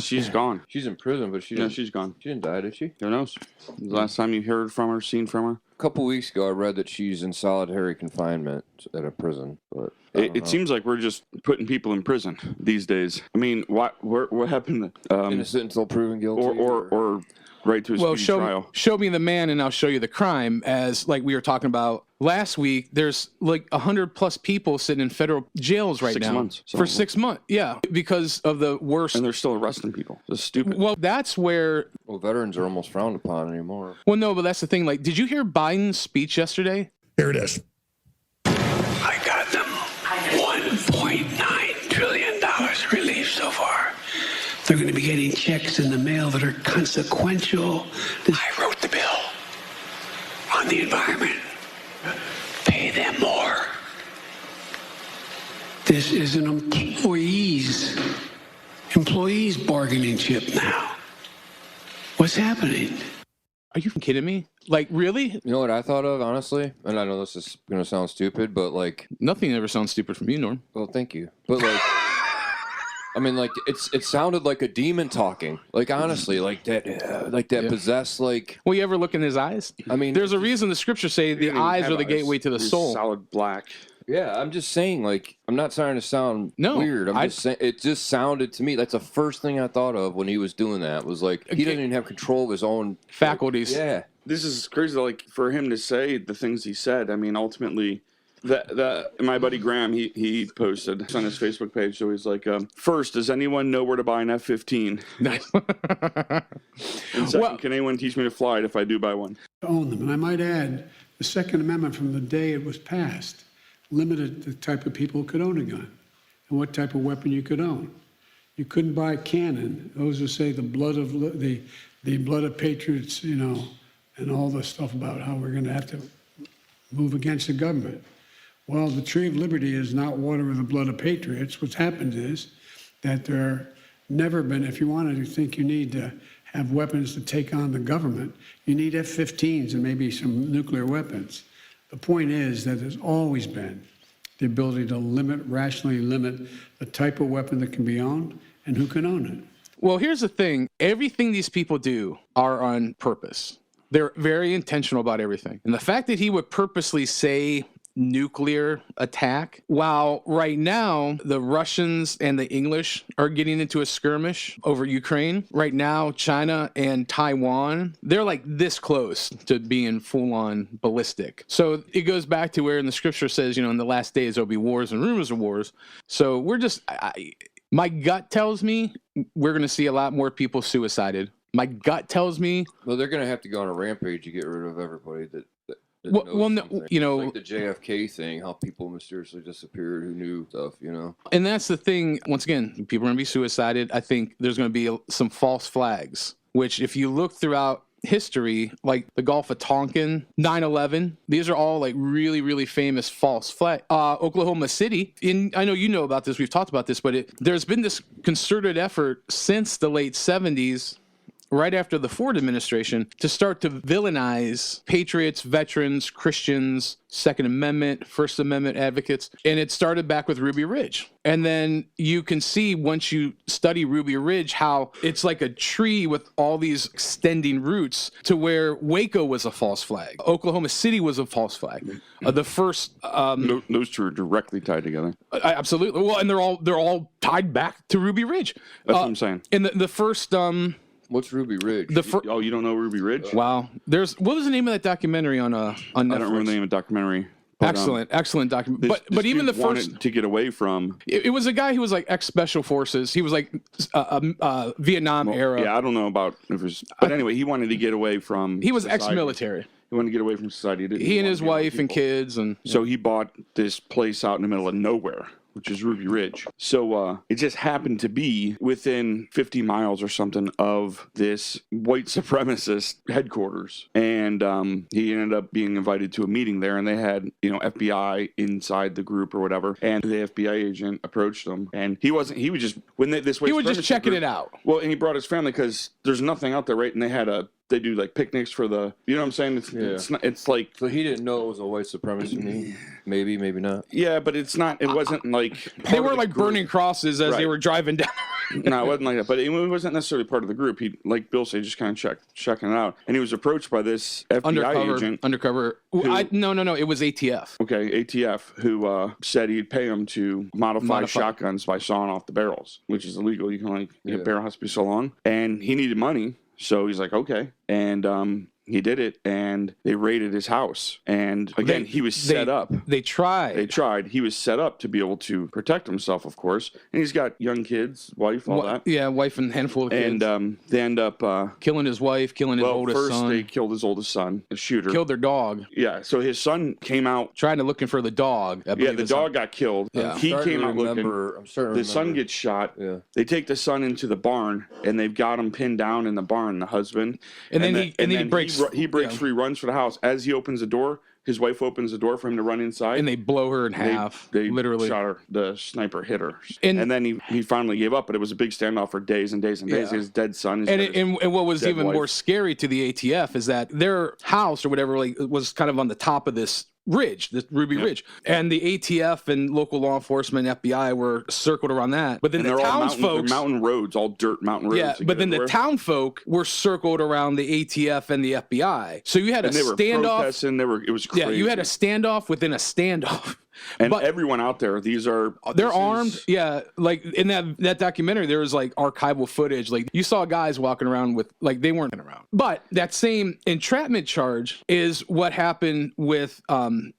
She's gone. She's in prison, but she's gone. She didn't die, did she? Who knows? The last time you heard from her, seen from her? A couple weeks ago, I read that she's in solitary confinement at a prison, but... It seems like we're just putting people in prison these days. I mean, what happened? Innocent until proven guilty, or right to a speedy trial. Show me the man, and I'll show you the crime. As like we were talking about last week, there's like 100+ people sitting in federal jails right now. 6 months. For 6 months, yeah, because of the worst. And they're still arresting people. It's stupid. Well, that's where. Well, veterans are almost frowned upon anymore. Well, no, but that's the thing. Like, did you hear Biden's speech yesterday? Here it is. I got them. $1.9 trillion relief so far. They're going to be getting checks in the mail that are consequential. I wrote the bill on the environment. Pay them more. This is an employees bargaining chip now. What's happening? Are you kidding me? Like, really? You know what I thought of, honestly? And I know this is going to sound stupid, but like... Nothing ever sounds stupid from you, Norm. Well, thank you. But like... I mean, like, it sounded like a demon talking. Like, honestly, like that possessed, like... Well, you ever look in his eyes? I mean... There's a reason the scriptures say the eyes are the gateway to the soul. Solid black. Yeah, I'm just saying, like, I'm not trying to sound weird. I'm just saying, it just sounded to me, that's the first thing I thought of when he was doing that, was like, he doesn't even have control of his own faculties. Yeah. This is crazy, like, for him to say the things he said. I mean, ultimately, my buddy Graham, he posted on his Facebook page, so he's like, first, does anyone know where to buy an F-15? And second, can anyone teach me to fly it if I do buy one? Own them. And I might add, the Second Amendment from the day it was passed limited the type of people who could own a gun and what type of weapon you could own. You couldn't buy a cannon. Those who say the blood of patriots, you know, and all this stuff about how we're going to have to move against the government. Well, the tree of liberty is not water with the blood of patriots. What's happened is that there never been, if you wanted to think you need to have weapons to take on the government, you need F-15s and maybe some nuclear weapons. The point is that there's always been the ability to rationally limit the type of weapon that can be owned and who can own it. Well, here's the thing. Everything these people do are on purpose. They're very intentional about everything. And the fact that he would purposely say nuclear attack, while right now the Russians and the English are getting into a skirmish over Ukraine. Right now, China and Taiwan, they're like this close to being full-on ballistic. So it goes back to where in the scripture says, you know, in the last days there'll be wars and rumors of wars. So we're just, my gut tells me we're going to see a lot more people suicided. My gut tells me... Well, they're going to have to go on a rampage to get rid of everybody that well, no, you know, it's like the JFK thing, how people mysteriously disappeared who knew stuff, you know. And that's the thing. Once again, people are going to be suicided. I think there's going to be some false flags, which if you look throughout history, like the Gulf of Tonkin, 9/11, these are all like really, really famous false flag. Oklahoma City, I know you know about this, we've talked about this, but there's been this concerted effort since the late 70s, right after the Ford administration, to start to villainize patriots, veterans, Christians, Second Amendment, First Amendment advocates. And it started back with Ruby Ridge. And then you can see once you study Ruby Ridge how it's like a tree with all these extending roots to where Waco was a false flag. Oklahoma City was a false flag. The first... those two are directly tied together. Absolutely. Well, and they're all tied back to Ruby Ridge. That's what I'm saying. And the first... What's Ruby Ridge? Oh, you don't know Ruby Ridge? Wow. What was the name of that documentary on Netflix? I don't remember the name of the documentary. But, excellent documentary. But even the first to get away from it was a guy who was like ex-special forces. He was like Vietnam era. Yeah, I don't know about if it was, but anyway, he wanted to get away from. He was society. Ex-military. He wanted to get away from society. He and his wife and kids, and so he bought this place out in the middle of nowhere, which is Ruby Ridge. So it just happened to be within 50 miles or something of this white supremacist headquarters. And he ended up being invited to a meeting there, and they had, you know, FBI inside the group or whatever. And the FBI agent approached him, and he was just checking it out. Well, and he brought his family because there's nothing out there, right? And they do like picnics for the, you know what I'm saying? It's like. So he didn't know it was a white supremacy meeting? Maybe not. Yeah, but it's not, it wasn't like. They were like burning crosses as they were driving down. No, it wasn't like that. But it wasn't necessarily part of the group. He, like Bill said, just kind of checking it out. And he was approached by this FBI agent. Undercover. No. It was ATF. Okay, ATF, who said he'd pay him to modify shotguns by sawing off the barrels, which is illegal. You can only, a barrel has to be so long. And he needed money. So he's like, okay. And he did it, and they raided his house. And again, he was set up. They tried. He was set up to be able to protect himself, of course. And he's got young kids, wife, all that. Yeah, wife and handful of kids. And they end up killing his wife, killing his oldest son. First, they killed his oldest son, a shooter. Killed their dog. Yeah, so his son came out. Trying to looking for the dog. Yeah, the dog got killed. Yeah. He came out looking. I'm starting to remember. The son gets shot. Yeah. They take the son into the barn, and they've got him pinned down in the barn, the husband. And then he breaks free, runs for the house. As he opens the door, his wife opens the door for him to run inside. And they blow her in half. They literally shot her. The sniper hit her. And then he finally gave up, but it was a big standoff for days and days and days. His dead son. And what was even more scary to the ATF is that their house or whatever was kind of on the top of this ridge, this Ruby Ridge. And the ATF and local law enforcement, FBI were circled around that. But then the townsfolk... mountain roads, all dirt mountain roads. Yeah, but then the townfolk were circled around the ATF and the FBI. So you had a standoff. Protesting, it was crazy. Yeah, you had a standoff within a standoff. And everyone out there, they're armed. Yeah, like in that documentary, there was like archival footage. Like you saw guys walking around with like they weren't around. But that same entrapment charge is what happened with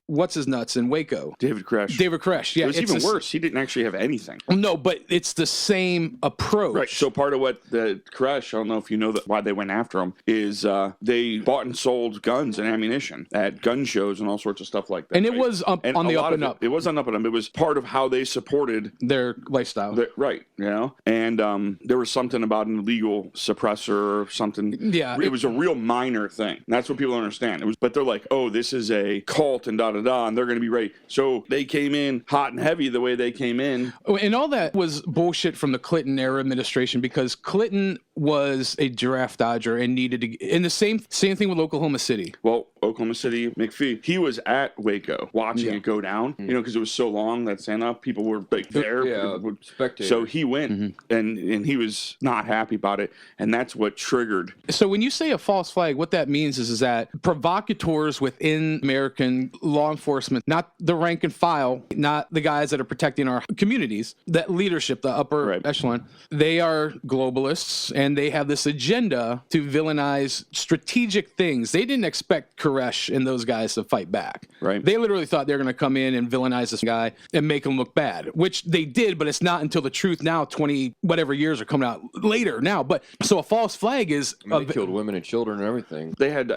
what's his nuts in Waco, David Koresh. Yeah, it was even worse. He didn't actually have anything. No, but it's the same approach. Right. So part of what the Koresh, I don't know if you know why they went after him, is they bought and sold guns and ammunition at gun shows and all sorts of stuff like that. And it was on the up and up. It was on up and up. It was part of how they supported their lifestyle. Right. You know, and there was something about an illegal suppressor or something. Yeah. It was a real minor thing. And that's what people don't understand. But they're like, oh, this is a cult and da-da-da, and they're going to be ready. So they came in hot and heavy the way they came in. And all that was bullshit from the Clinton era administration because Clinton was a giraffe dodger and needed to. And the same thing with Oklahoma City. Well, Oklahoma City, McPhee, he was at Waco watching it go down, you know, because it was so long that stand-up, people were like there. Yeah, spectators. So he went, and he was not happy about it, and that's what triggered. So when you say a false flag, what that means is that provocateurs within American law enforcement, not the rank and file, not the guys that are protecting our communities, that leadership, the upper echelon, they are globalists, and they have this agenda to villainize strategic things. They didn't expect Koresh and those guys to fight back. Right. They literally thought they were going to come in and villainize this guy and make him look bad, which they did, but it's not until the truth now, 20 whatever years are coming out later now. But so a false flag is... they killed women and children and everything. They had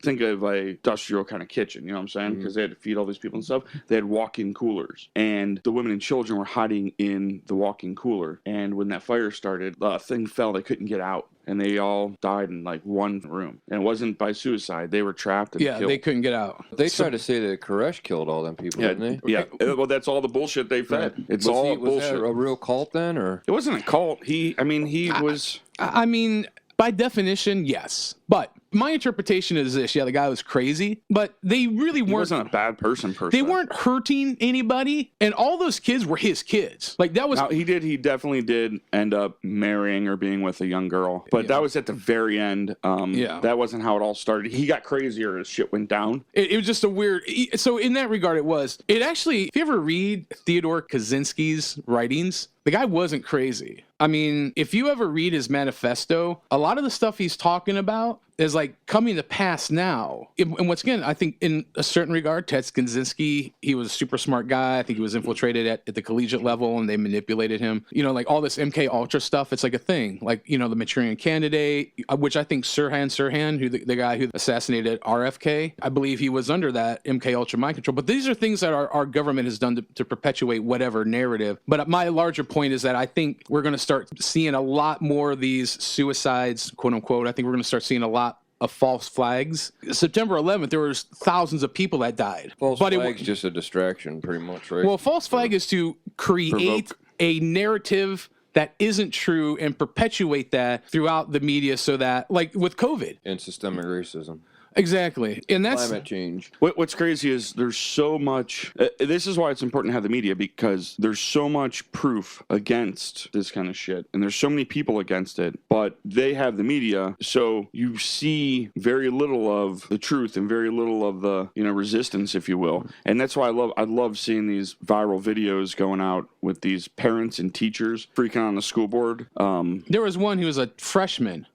think of a industrial kind of kitchen, you know what I'm saying? Because they had to feed all these people and stuff. They had walk-in coolers, and the women and children were hiding in the walk-in cooler. And when that fire started, the thing fell. They couldn't get out. And they all died in like one room. And it wasn't by suicide. They were trapped and killed. They couldn't get out. They tried to say that Koresh killed all them people, didn't they? Yeah. Well, that's all the bullshit they fed. Right. It's was all was bullshit. That a real cult then, or it wasn't a cult. He was. I mean, by definition, yes. But my interpretation is this. Yeah, the guy was crazy, but they really weren't. He wasn't a bad person per se. They weren't hurting anybody, and all those kids were his kids. Like, that was... Now, he definitely did end up marrying or being with a young girl, but that was at the very end. That wasn't how it all started. He got crazier as shit went down. It was just a weird... So in that regard, it actually... If you ever read Theodore Kaczynski's writings, the guy wasn't crazy. I mean, if you ever read his manifesto, a lot of the stuff he's talking about is like coming to pass now. And once again, I think in a certain regard, Ted Kaczynski, he was a super smart guy. I think he was infiltrated at the collegiate level and they manipulated him. You know, like all this MK Ultra stuff, it's like a thing. Like, you know, the Manchurian Candidate, which I think Sirhan, who the guy who assassinated RFK, I believe he was under that MK Ultra mind control. But these are things that our government has done to perpetuate whatever narrative. But my larger point is that I think we're going to start seeing a lot more of these suicides, quote unquote. I think we're going to start seeing a lot of false flags. September 11th, there was thousands of people that died. False flag's just a distraction, pretty much, right? Well, false flag is to create a narrative that isn't true and perpetuate that throughout the media so that, like with COVID. And systemic racism. Exactly. And that's climate change. What's crazy is there's so much. This is why it's important to have the media, because there's so much proof against this kind of shit. And there's so many people against it, but they have the media. So you see very little of the truth and very little of the, resistance, if you will. And that's why I love seeing these viral videos going out with these parents and teachers freaking on the school board. There was one who was a freshman.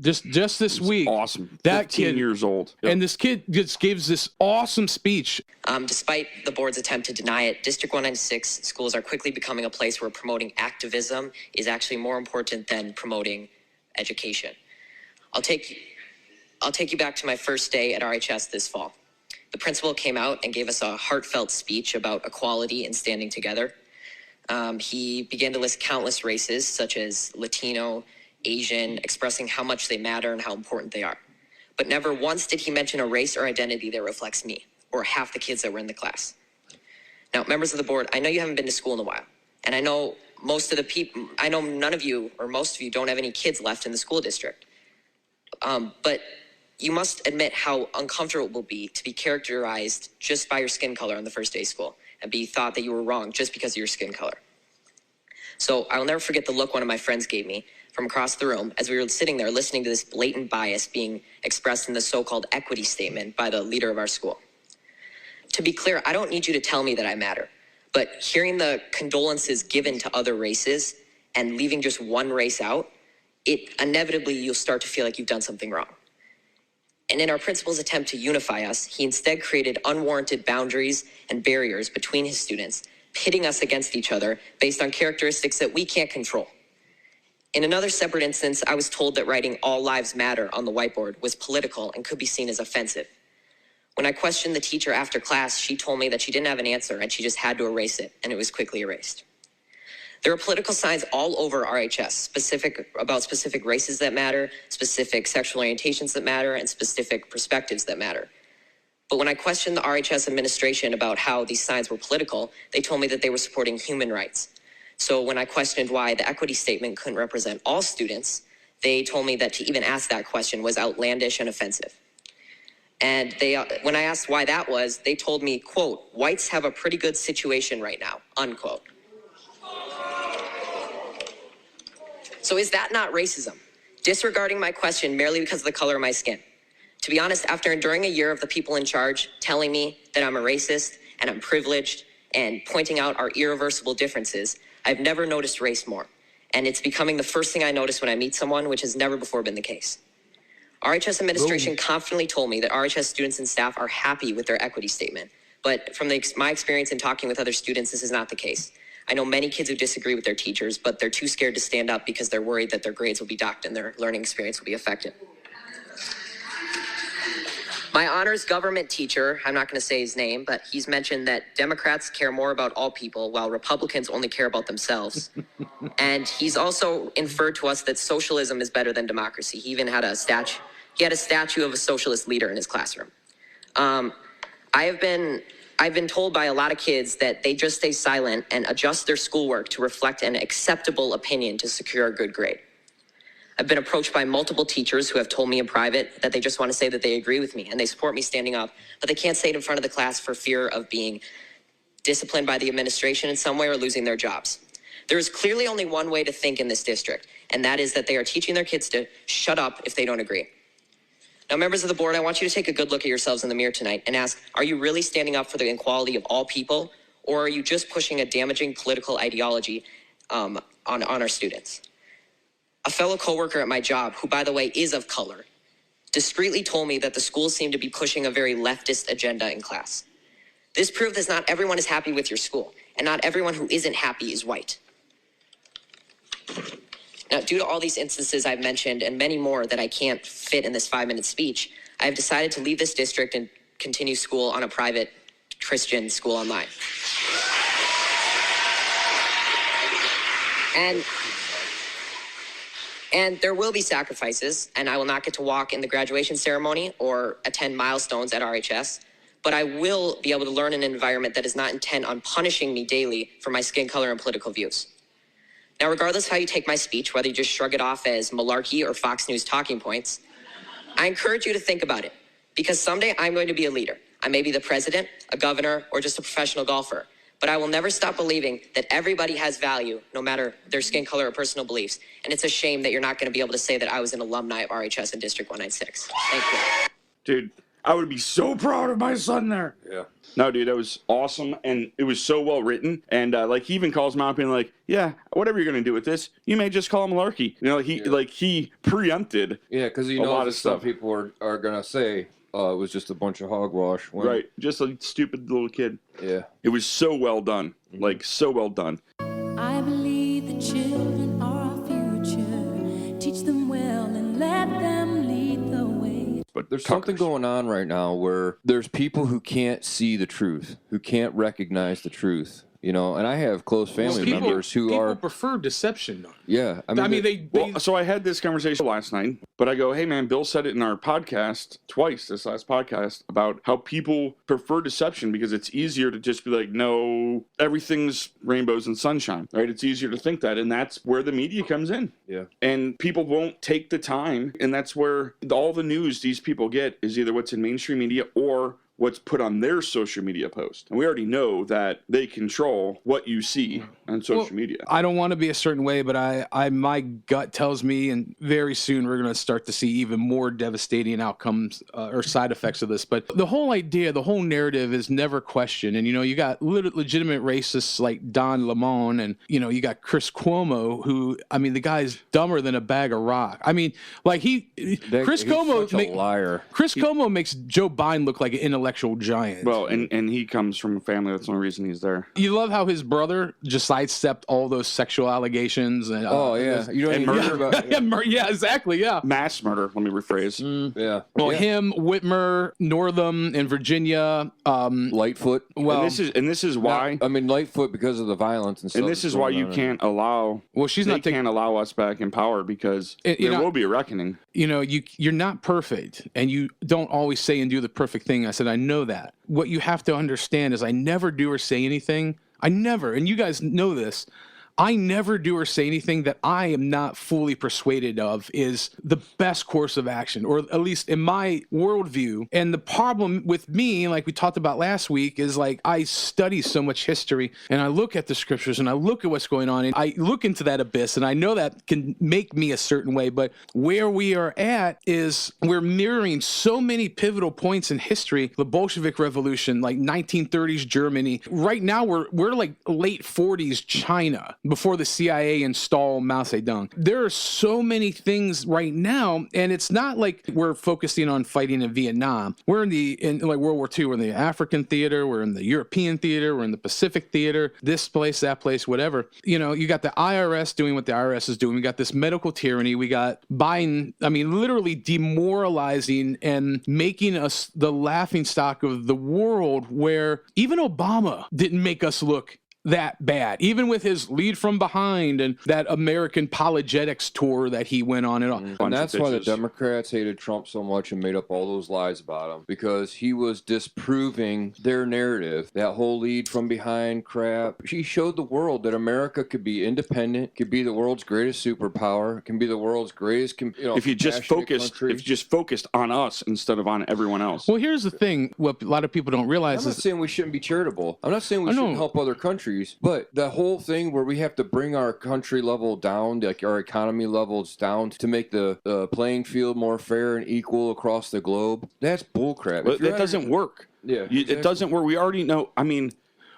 Just this week. Awesome. That 15 kid, years old. Yep. And this kid just gives this awesome speech. Despite the board's attempt to deny it, District 196 schools are quickly becoming a place where promoting activism is actually more important than promoting education. I'll take you back to my first day at RHS this fall. The principal came out and gave us a heartfelt speech about equality and standing together. He began to list countless races, such as Latino, Asian, expressing how much they matter and how important they are. But never once did he mention a race or identity that reflects me, or half the kids that were in the class. Now, members of the board, I know you haven't been to school in a while, and I know none of you, or most of you, don't have any kids left in the school district. But you must admit how uncomfortable it will be to be characterized just by your skin color on the first day of school, and be thought that you were wrong just because of your skin color. So I will never forget the look one of my friends gave me from across the room as we were sitting there listening to this blatant bias being expressed in the so-called equity statement by the leader of our school. To be clear, I don't need you to tell me that I matter, but hearing the condolences given to other races and leaving just one race out, it inevitably you'll start to feel like you've done something wrong. And in our principal's attempt to unify us, he instead created unwarranted boundaries and barriers between his students, pitting us against each other based on characteristics that we can't control. In another separate instance, I was told that writing "All Lives Matter" on the whiteboard was political and could be seen as offensive. When I questioned the teacher after class, she told me that she didn't have an answer and she just had to erase it, and it was quickly erased. There are political signs all over RHS, about specific races that matter, specific sexual orientations that matter, and specific perspectives that matter. But when I questioned the RHS administration about how these signs were political, they told me that they were supporting human rights. So when I questioned why the equity statement couldn't represent all students, they told me that to even ask that question was outlandish and offensive. And when I asked why that was, they told me, quote, "Whites have a pretty good situation right now," unquote. So is that not racism? Disregarding my question merely because of the color of my skin? To be honest, after enduring a year of the people in charge telling me that I'm a racist and I'm privileged and pointing out our irreversible differences, I've never noticed race more. And it's becoming the first thing I notice when I meet someone, which has never before been the case. RHS administration confidently told me that RHS students and staff are happy with their equity statement. But from my experience in talking with other students, this is not the case. I know many kids who disagree with their teachers, but they're too scared to stand up because they're worried that their grades will be docked and their learning experience will be affected. My honors government teacher, I'm not going to say his name, but he's mentioned that Democrats care more about all people while Republicans only care about themselves. And he's also inferred to us that socialism is better than democracy. He even had a statue of a socialist leader in his classroom. I've been told by a lot of kids that they just stay silent and adjust their schoolwork to reflect an acceptable opinion to secure a good grade. I've been approached by multiple teachers who have told me in private that they just want to say that they agree with me and they support me standing up, but they can't say it in front of the class for fear of being disciplined by the administration in some way or losing their jobs. There is clearly only one way to think in this district, and that is that they are teaching their kids to shut up if they don't agree. Now, members of the board, I want you to take a good look at yourselves in the mirror tonight and ask, are you really standing up for the equality of all people, or are you just pushing a damaging political ideology on our students? A fellow coworker at my job, who by the way is of color, discreetly told me that the schools seem to be pushing a very leftist agenda in class. This proved that not everyone is happy with your school, and not everyone who isn't happy is white. Now, due to all these instances I've mentioned and many more that I can't fit in this 5-minute speech, I have decided to leave this district and continue school on a private Christian school online. And there will be sacrifices, and I will not get to walk in the graduation ceremony or attend milestones at RHS, but I will be able to learn in an environment that is not intent on punishing me daily for my skin color and political views. Now, regardless of how you take my speech, whether you just shrug it off as malarkey or Fox News talking points, I encourage you to think about it, because someday I'm going to be a leader. I may be the president, a governor, or just a professional golfer. But I will never stop believing that everybody has value, no matter their skin color or personal beliefs. And it's a shame that you're not going to be able to say that I was an alumni of RHS in District 196. Thank you. Dude, I would be so proud of my son there. Yeah. No, dude, that was awesome, and it was so well written. And he even calls him out being like, yeah, whatever you're going to do with this, you may just call him malarkey. You know, he preempted because a lot of stuff people are going to say. It was just a bunch of hogwash. Right. Just a stupid little kid. Yeah. It was so well done. Like, so well done. I believe the children are our future. Teach them well and let them lead the way. But there's something going on right now where there's people who can't see the truth, who can't recognize the truth. You know, and I have close family members who people prefer deception. Yeah, So I had this conversation last night, but I go, hey man, Bill said it in our podcast twice, this last podcast, about how people prefer deception because it's easier to just be like, no, everything's rainbows and sunshine, right? It's easier to think that, and that's where the media comes in. Yeah. And people won't take the time, and that's where all the news these people get is either what's in mainstream media or what's put on their social media post. And we already know that they control what you see on social media. I don't want to be a certain way, but I my gut tells me, and very soon we're going to start to see even more devastating outcomes or side effects of this. But the whole idea, the whole narrative is never questioned. And, you got legitimate racists like Don Lemon, and, you got Chris Cuomo, who, I mean, the guy's dumber than a bag of rock. I mean, like Chris Cuomo makes Joe Biden look like an intellectual giant. Well, and he comes from a family. That's the only reason he's there. You love how his brother just sidestepped all those sexual allegations. And, you don't even hear about yeah, exactly, yeah. Mass murder, let me rephrase. Yeah. Well, him, Whitmer, Northam in Virginia. Lightfoot. Well, and this is why. I mean, Lightfoot because of the violence and stuff. And this is why you can't allow. Well, can't allow us back in power because there will be a reckoning. You're not perfect, and you don't always say and do the perfect thing. I said, I know that. What you have to understand is I never do or say anything. I never, and you guys know this, I never do or say anything that I am not fully persuaded of is the best course of action, or at least in my worldview. And the problem with me, like we talked about last week, is like I study so much history and I look at the scriptures and I look at what's going on and I look into that abyss and I know that can make me a certain way. But where we are at is we're mirroring so many pivotal points in history. The Bolshevik Revolution, like 1930s Germany. Right now we're like late 40s China, before the CIA installed Mao Zedong. There are so many things right now, and it's not like we're focusing on fighting in Vietnam. We're in like World War II. We're in the African theater. We're in the European theater. We're in the Pacific theater. This place, that place, whatever. You got the IRS doing what the IRS is doing. We got this medical tyranny. We got Biden, I mean, literally demoralizing and making us the laughingstock of the world, where even Obama didn't make us look that bad, even with his lead from behind and that American apologetics tour that he went on and on. And that's why the Democrats hated Trump so much and made up all those lies about him, because he was disproving their narrative, that whole lead from behind crap. He showed the world that America could be independent, could be the world's greatest superpower, can be the world's greatest, if you just focused on us instead of on everyone else. Well, here's the thing: what a lot of people don't realize I'm not saying we shouldn't be charitable. I'm not saying we shouldn't help other countries. But the whole thing where we have to bring our country level down, like our economy levels down, to make the playing field more fair and equal across the globe, that's bullcrap. But that doesn't work. Yeah, exactly. It doesn't work. We already know. I mean,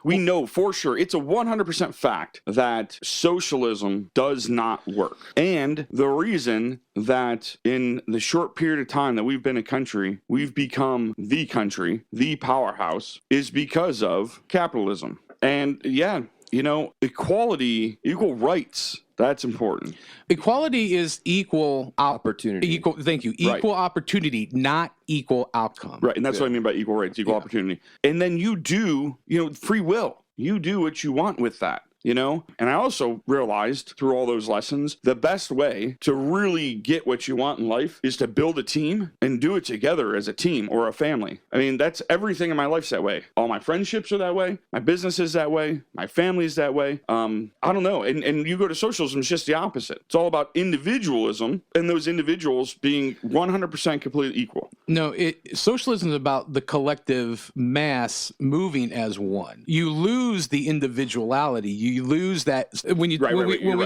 we know for sure. It's a 100% fact that socialism does not work. And the reason that in the short period of time that we've been a country, we've become the country, the powerhouse, is because of capitalism. And yeah, equality, equal rights, that's important. Equality is equal opportunity. Equal opportunity, not equal outcome. Right. And that's what I mean by equal rights, equal opportunity. And then you do, free will. You do what you want with that. And I also realized through all those lessons, the best way to really get what you want in life is to build a team and do it together as a team or a family. I mean, that's everything in my life's that way. All my friendships are that way. My business is that way. My family is that way. I don't know. And you go to socialism, it's just the opposite. It's all about individualism and those individuals being 100% completely equal. No, socialism is about the collective mass moving as one. You lose the individuality. You lose that when we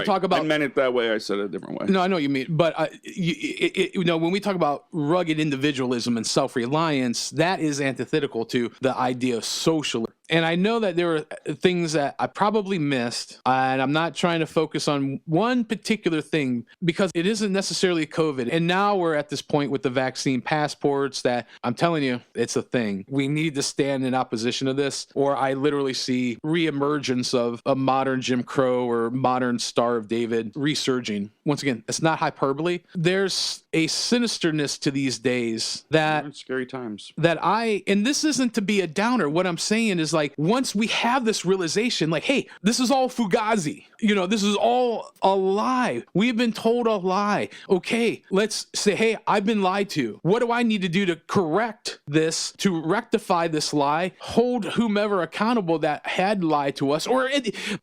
talk about. I meant it that way. I said it a different way. No, I know what you mean, but when we talk about rugged individualism and self-reliance, that is antithetical to the idea of socialism. And I know that there are things that I probably missed, and I'm not trying to focus on one particular thing because it isn't necessarily COVID. And now we're at this point with the vaccine passports that I'm telling you, it's a thing. We need to stand in opposition to this, or I literally see reemergence of a modern Jim Crow or modern Star of David resurging. Once again, it's not hyperbole. There's a sinisterness to these days that scary times. And this isn't to be a downer. What I'm saying is, like, once we have this realization, like, hey, this is all fugazi. This is all a lie. We've been told a lie. Okay, let's say, hey, I've been lied to. What do I need to do to correct this, to rectify this lie, hold whomever accountable that had lied to us? Or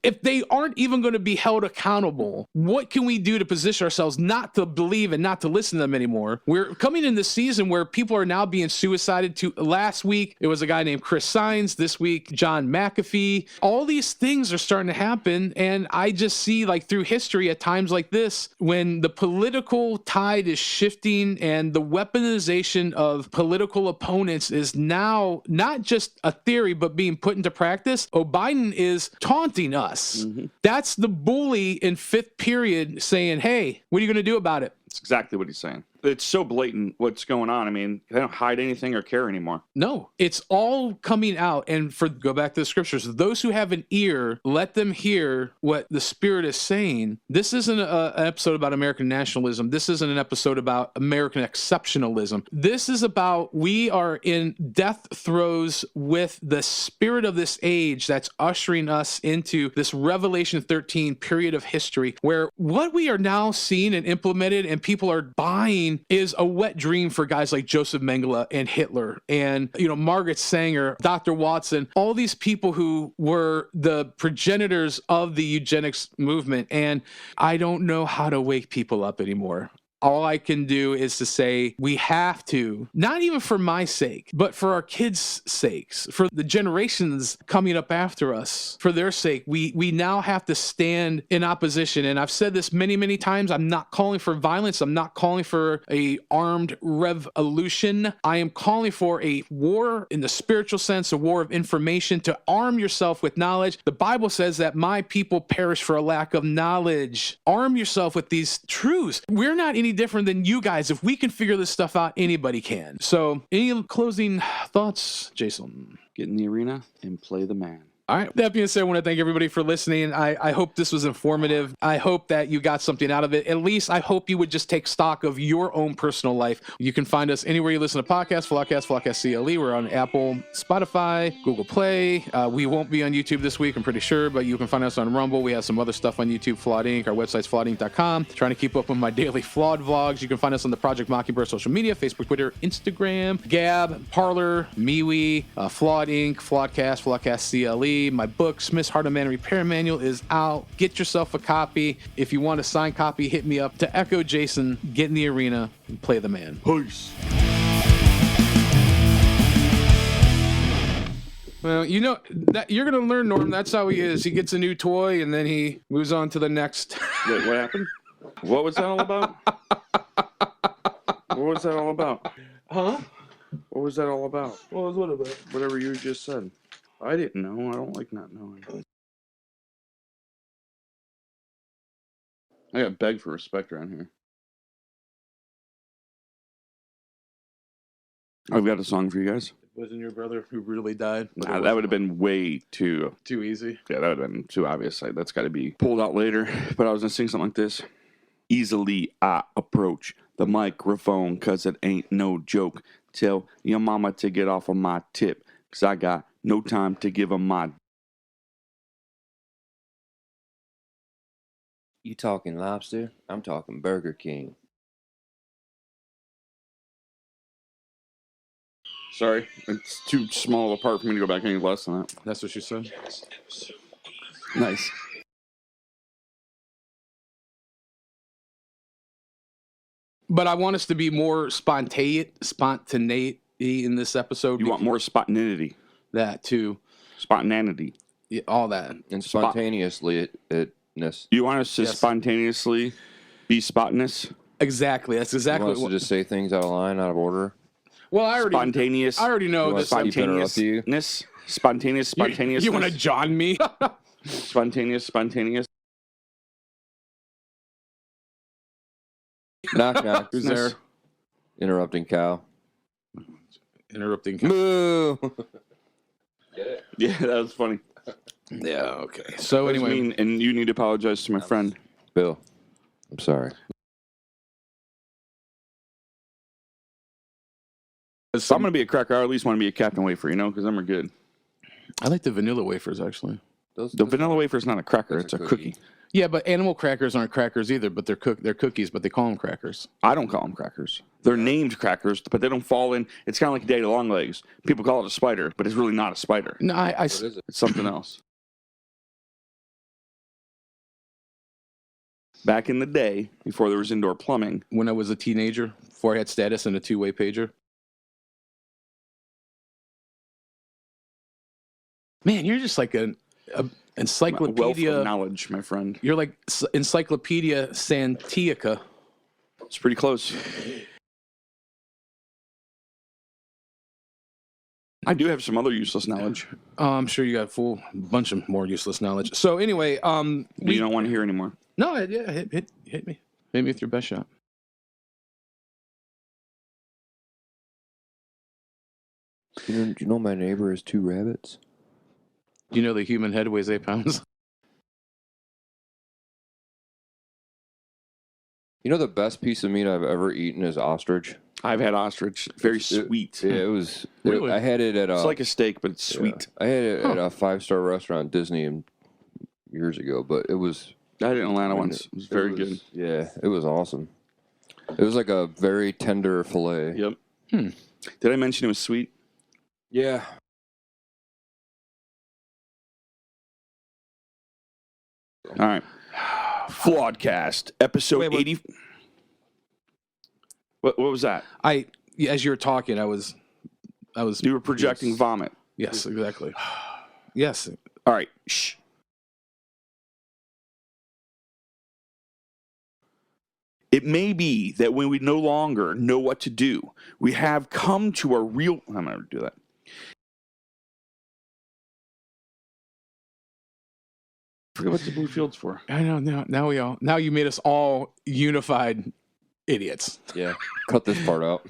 if they aren't even going to be held accountable, what can we do to position ourselves not to believe and not to listen to them anymore? We're coming in this season where people are now being suicided to. Last week, it was a guy named Chris Sines. This week, John McAfee. All these things are starting to happen. And I just see, like, through history at times like this, when the political tide is shifting and the weaponization of political opponents is now not just a theory, but being put into practice, Biden is taunting us. Mm-hmm. That's the bully in fifth period saying, hey, what are you going to do about it? That's exactly what he's saying. It's so blatant what's going on. I mean, they don't hide anything or care anymore. No, it's all coming out. And go back to the scriptures, those who have an ear, let them hear what the Spirit is saying. This isn't an episode about American nationalism. This isn't an episode about American exceptionalism. This is about, we are in death throes with the spirit of this age that's ushering us into this Revelation 13 period of history, where what we are now seeing and implemented and people are buying is a wet dream for guys like Joseph Mengele and Hitler and, Margaret Sanger, Dr. Watson, all these people who were the progenitors of the eugenics movement. And I don't know how to wake people up anymore. All I can do is to say we have to, not even for my sake, but for our kids' sakes, for the generations coming up after us, for their sake, we now have to stand in opposition. And I've said this many, many times. I'm not calling for violence. I'm not calling for a armed revolution. I am calling for a war in the spiritual sense, a war of information, to arm yourself with knowledge. The Bible says that my people perish for a lack of knowledge. Arm yourself with these truths. We're not any different than you guys. If we can figure this stuff out, anybody can. So, any closing thoughts, Jason? Get in the arena and play the man. All right. That being said, I want to thank everybody for listening. I hope this was informative. I hope that you got something out of it. At least I hope you would just take stock of your own personal life. You can find us anywhere you listen to podcasts, Flawedcast CLE. We're on Apple, Spotify, Google Play. We won't be on YouTube this week, I'm pretty sure, but you can find us on Rumble. We have some other stuff on YouTube, Flawed Inc. Our website's flawedinc.com. Trying to keep up with my daily Flawed vlogs. You can find us on the Project Mockingbird social media, Facebook, Twitter, Instagram, Gab, Parler, MeWe, Flawed Inc., Flawedcast, Flawedcast CLE. My book, Smith's Heart of Man Repair Manual, is out. Get yourself a copy. If you want a signed copy, hit me up. To echo Jason, get in the arena and play the man. Peace. Well, that you're going to learn, Norm. That's how he is. He gets a new toy, and then he moves on to the next. Wait, what happened? What was that all about? What was that all about? Huh? What was that all about? What was what about? Whatever you just said. I didn't know. I don't like not knowing. I got begged for respect around here. I've got a song for you guys. Wasn't your brother who really died? Nah, that would have been way too easy. Yeah, that would have been too obvious. Like, that's got to be pulled out later. But I was going to sing something like this. Easily I approach the microphone, cause it ain't no joke. Tell your mama to get off of my tip, cause I got no time to give 'em my... You talking lobster? I'm talking Burger King. Sorry, it's too small of a part for me to go back any less than that. That's what you said? Nice. But I want us to be more spontaneity in this episode. You want more spontaneity. That too. Spontaneity. Yeah, all that. And spontaneously-ness. You want us to spontaneously be spotless? Exactly. That's exactly what. You want us to just say things out of line, out of order? Well, I already know this. Spontaneousness. Spontaneous. You want to John me? Spontaneous. Knock, knock. Who's there? Interrupting cow. Moo. Yeah, that was funny. Yeah, okay. So anyway. And you need to apologize to my friend. Bill, I'm sorry. So I'm going to be a cracker. I at least want to be a Captain Wafer, because them are good. I like the vanilla wafers, actually. The vanilla wafer is not a cracker; it's a cookie. Yeah, but animal crackers aren't crackers either. But they're cookies, but they call them crackers. I don't call them crackers. They're named crackers, but they don't fall in. It's kind of like daddy long legs. People call it a spider, but it's really not a spider. No, What is it? It's something else. Back in the day, before there was indoor plumbing, when I was a teenager, before I had status and a two-way pager. Man, you're just like an encyclopedia. Wealth of knowledge, my friend. You're like Encyclopedia Santiaca. It's pretty close. I do have some other useless knowledge. I'm sure you got a full bunch of more useless knowledge. So anyway, you don't want to hear anymore. No, yeah, hit me. Hit me with your best shot. Do you know my neighbor has 2 rabbits? Do you know the human head weighs 8 pounds? You know the best piece of meat I've ever eaten is ostrich. I've had ostrich. Very sweet. It was. Really? I had it at a. It's like a steak, but it's sweet. I had it at a 5-star restaurant at Disney years ago, but it was. I had it in Atlanta once. It was very good. Yeah, it was awesome. It was like a very tender fillet. Yep. Did I mention it was sweet? Yeah. All right. Flawedcast, episode 80. What was that? As you were talking, I was. You were projecting vomit. Yes, exactly. Yes. All right. Shh. It may be that when we no longer know what to do, we have come to a real. I'm going to do that. I forget what the blue field's for. I know. Now you made us all unified idiots. Yeah. Cut this part out.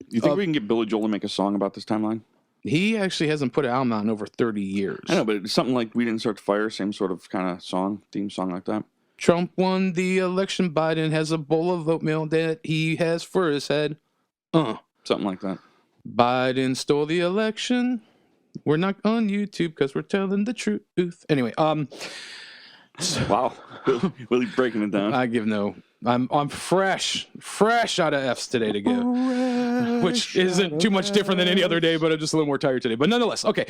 You think we can get Billy Joel to make a song about this timeline? He actually hasn't put an album out in over 30 years. I know, but it's something like We Didn't Start the Fire, same sort of kind of song, theme song like that. Trump won the election. Biden has a bowl of oatmeal that he has for his head. Something like that. Biden stole the election. We're not on YouTube because we're telling the truth. Anyway, wow, Willie breaking it down. I give no. I'm fresh out of F's today to give, which isn't too much different than any other day, but I'm just a little more tired today. But nonetheless, okay.